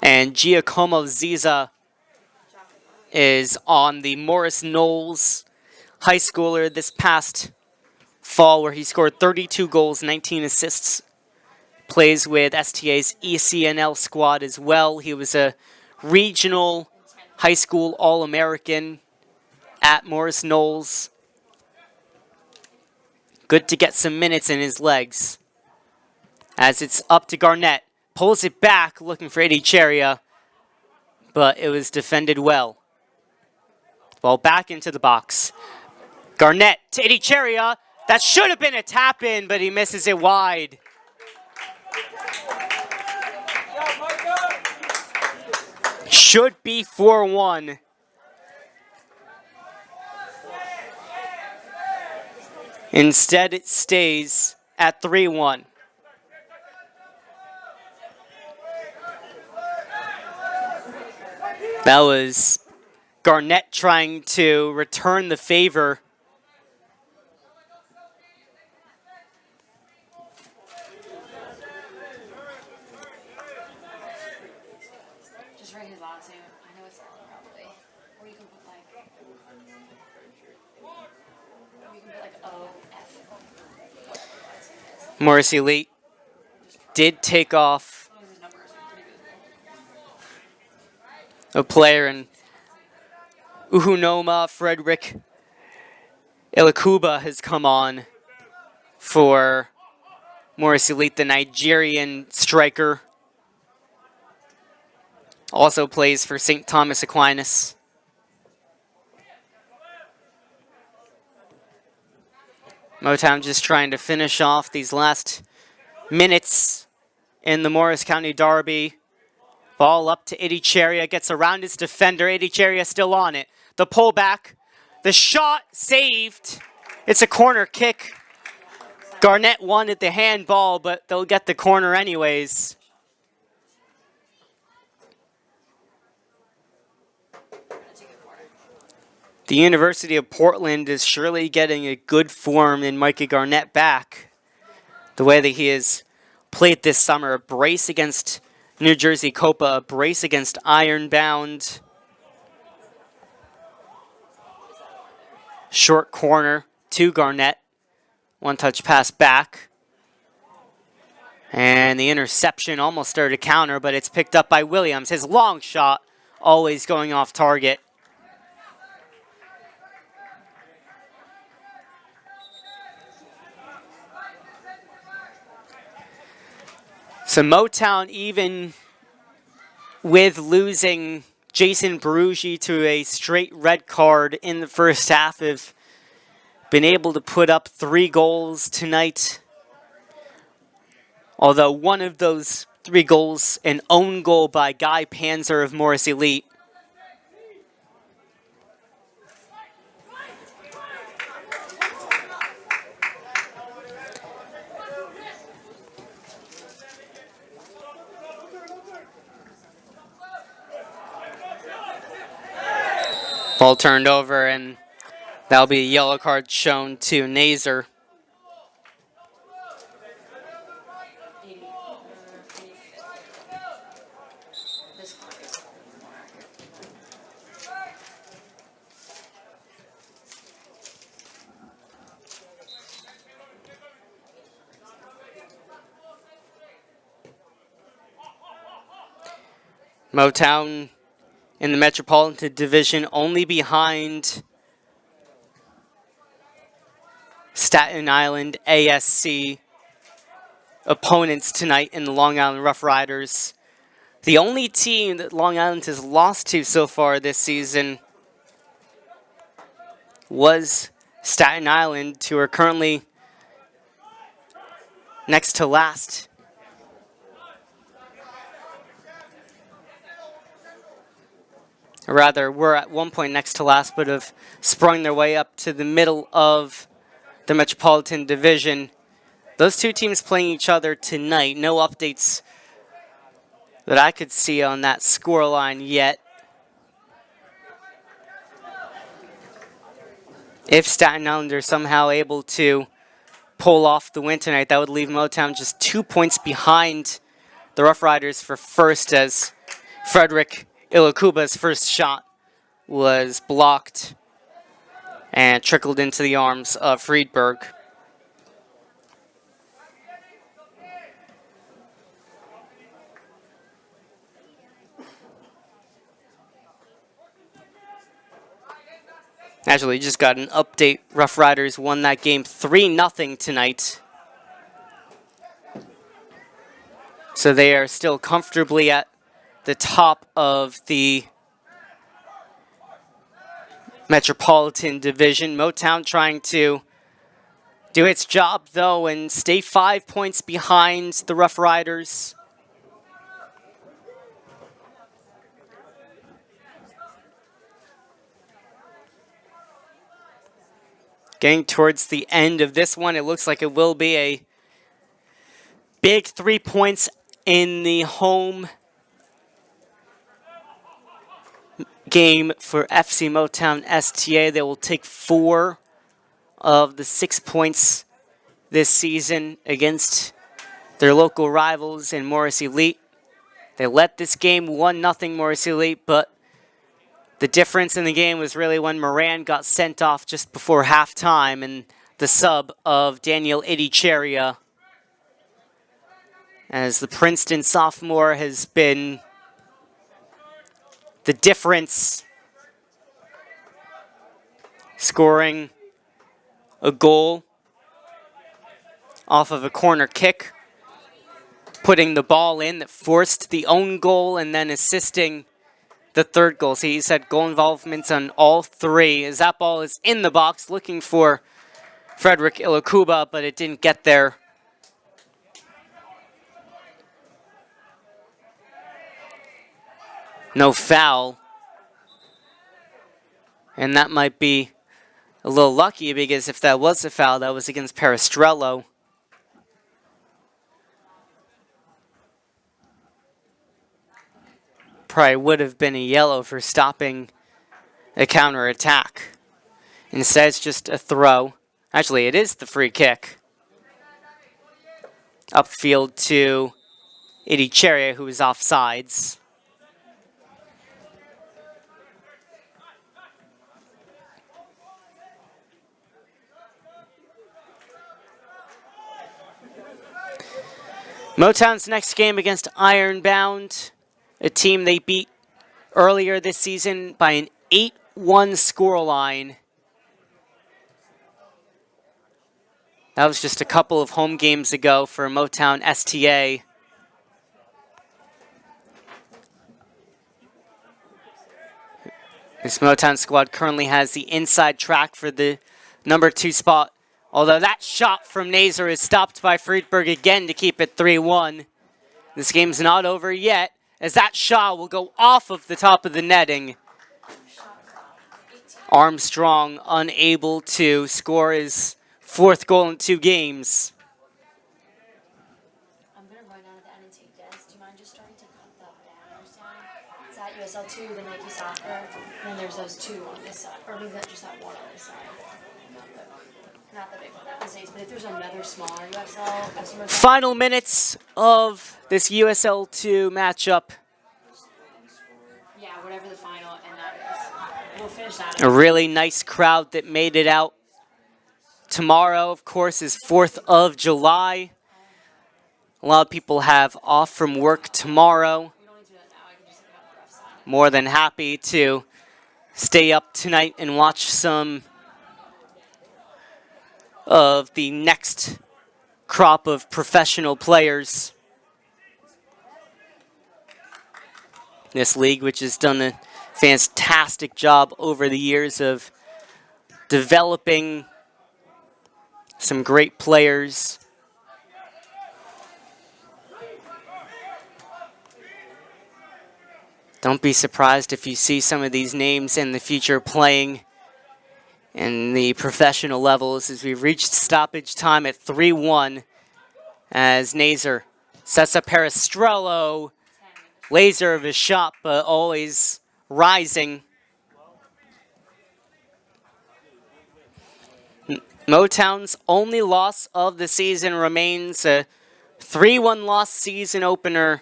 And Giacomo Ziza is on the Morris Knowles high schooler this past fall, where he scored 32 goals, 19 assists. Plays with STA's ECNL squad as well. He was a regional high school All-American at Morris Knowles. Good to get some minutes in his legs. As it's up to Garnett. Pulls it back, looking for Idicheria, but it was defended well. Ball back into the box. Garnett to Idicheria. That should have been a tap-in, but he misses it wide. Should be 4-1. Instead, it stays at 3-1. That was Garnett trying to return the favor. Just write his last name. I know it's Ellen probably. Or you can put like. Or you can put like O-F. Morris Elite did take off A player in Uhunoma, Frederick Ilakuba, has come on for Morris Elite, the Nigerian striker. Also plays for St. Thomas Aquinas. Motown just trying to finish off these last minutes in the Morris County Derby. Ball up to Idicheria, gets around his defender. Idicheria still on it. The pullback, the shot saved. It's a corner kick. Garnett wanted the handball, but they'll get the corner anyways. The University of Portland is surely getting a good form in Mikey Garnett back. The way that he has played this summer, a brace against New Jersey Copa, a brace against Ironbound. Short corner to Garnett. One touch pass back. And the interception almost started a counter, but it's picked up by Williams. His long shot always going off target. So Motown, even with losing Jason Berugi to a straight red card in the first half, have been able to put up 3 goals tonight. Although one of those 3 goals, an own goal by Guy Panzer of Morris Elite. Ball turned over, and that'll be a yellow card shown to Nazer. Motown in the Metropolitan Division, only behind Staten Island ASC opponents tonight in the Long Island Rough Riders. The only team that Long Island has lost to so far this season was Staten Island, who are currently next to last. Or rather, were at one point next to last, but have sprung their way up to the middle of the Metropolitan Division. Those two teams playing each other tonight. No updates that I could see on that scoreline yet. If Staten Island are somehow able to pull off the win tonight, that would leave Motown just 2 points behind the Rough Riders for first, as Frederick Ilakuba's first shot was blocked and trickled into the arms of Friedberg. Actually, just got an update. Rough Riders won that game 3-0 tonight. So they are still comfortably at the top of the Metropolitan Division. Motown trying to do its job, though, and stay 5 points behind the Rough Riders. Getting towards the end of this one, it looks like it will be a big 3 points in the home game for FC Motown STA. They will take 4 of the 6 points this season against their local rivals in Morris Elite. They led this game 1-0 Morris Elite, but the difference in the game was really when Moran got sent off just before halftime and the sub of Daniel Idicheria, as the Princeton sophomore has been the difference, scoring a goal off of a corner kick, putting the ball in that forced the own goal, and then assisting the third goal. So he's had goal involvements on all three, as that ball is in the box looking for Frederick Ilakuba, but it didn't get there. No foul. And that might be a little lucky, because if that was a foul, that was against Peristrello. Probably would have been a yellow for stopping a counterattack. Instead, it's just a throw. Actually, it is the free kick. Upfield to Idicheria, who is offsides. Motown's next game against Ironbound, a team they beat earlier this season by an 8-1 scoreline. That was just a couple of home games ago for Motown STA. This Motown squad currently has the inside track for the number 2 spot. Although that shot from Nazer is stopped by Friedberg again to keep it 3-1. This game's not over yet, as that shot will go off of the top of the netting. Armstrong unable to score his 4th goal in 2 games. I'm going to run out of the end and take this. Do you mind just starting to cut the banners down? It's at USL 2, the Nike Soccer, and then there's those 2 on this side, or maybe just that 1 on this side. Not the big one, but if there's another smaller USL customer. Final minutes of this USL 2 matchup. Yeah, whatever the final, and that is. We'll finish that. A really nice crowd that made it out. Tomorrow, of course, is 4th of July. A lot of people have off from work tomorrow. We don't need to do that now. I can just have the ref side. More than happy to stay up tonight and watch some of the next crop of professional players. This league, which has done a fantastic job over the years of developing some great players. Don't be surprised if you see some of these names in the future playing in the professional levels, as we've reached stoppage time at 3-1, as Nazer sets up Peristrello. Laser of his shot, but always rising. Motown's only loss of the season remains a 3-1 loss season opener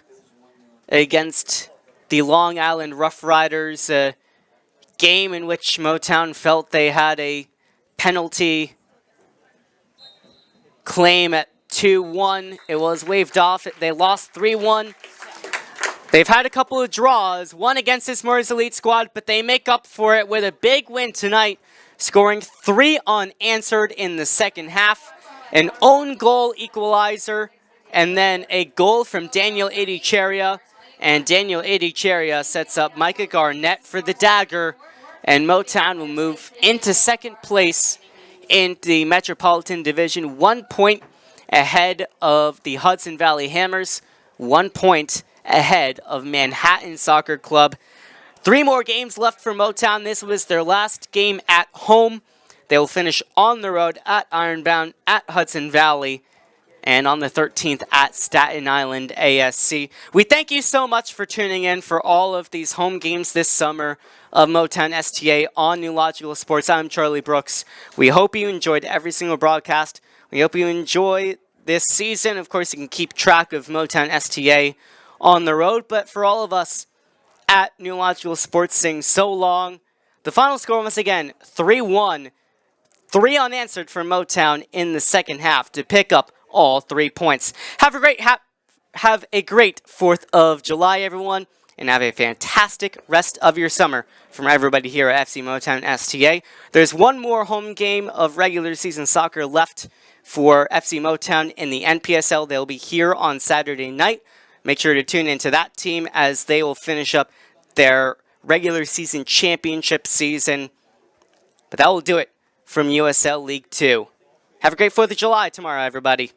against the Long Island Rough Riders, a game in which Motown felt they had a penalty claim at 2-1. It was waved off. They lost 3-1. They've had a couple of draws, one against this Murs Elite squad, but they make up for it with a big win tonight, scoring 3 unanswered in the second half, an own goal equalizer, and then a goal from Daniel Idicheria. And Daniel Idicheria sets up Micah Garnett for the dagger, and Motown will move into second place in the Metropolitan Division, 1 point ahead of the Hudson Valley Hammers, 1 point ahead of Manhattan Soccer Club. 3 more games left for Motown. This was their last game at home. They will finish on the road at Ironbound, at Hudson Valley, and on the 13th at Staten Island ASC. We thank you so much for tuning in for all of these home games this summer of Motown STA on New Logical Sports. I'm Charlie Brooks. We hope you enjoyed every single broadcast. We hope you enjoy this season. Of course, you can keep track of Motown STA on the road, but for all of us at New Logical Sports saying so long, the final score once again, 3-1, 3 unanswered for Motown in the second half to pick up all 3 points. Have a great 4th of July, everyone, and have a fantastic rest of your summer from everybody here at FC Motown STA. There's one more home game of regular season soccer left for FC Motown in the NPSL. They'll be here on Saturday night. Make sure to tune into that team as they will finish up their regular season championship season. But that will do it from USL League 2. Have a great 4th of July tomorrow, everybody.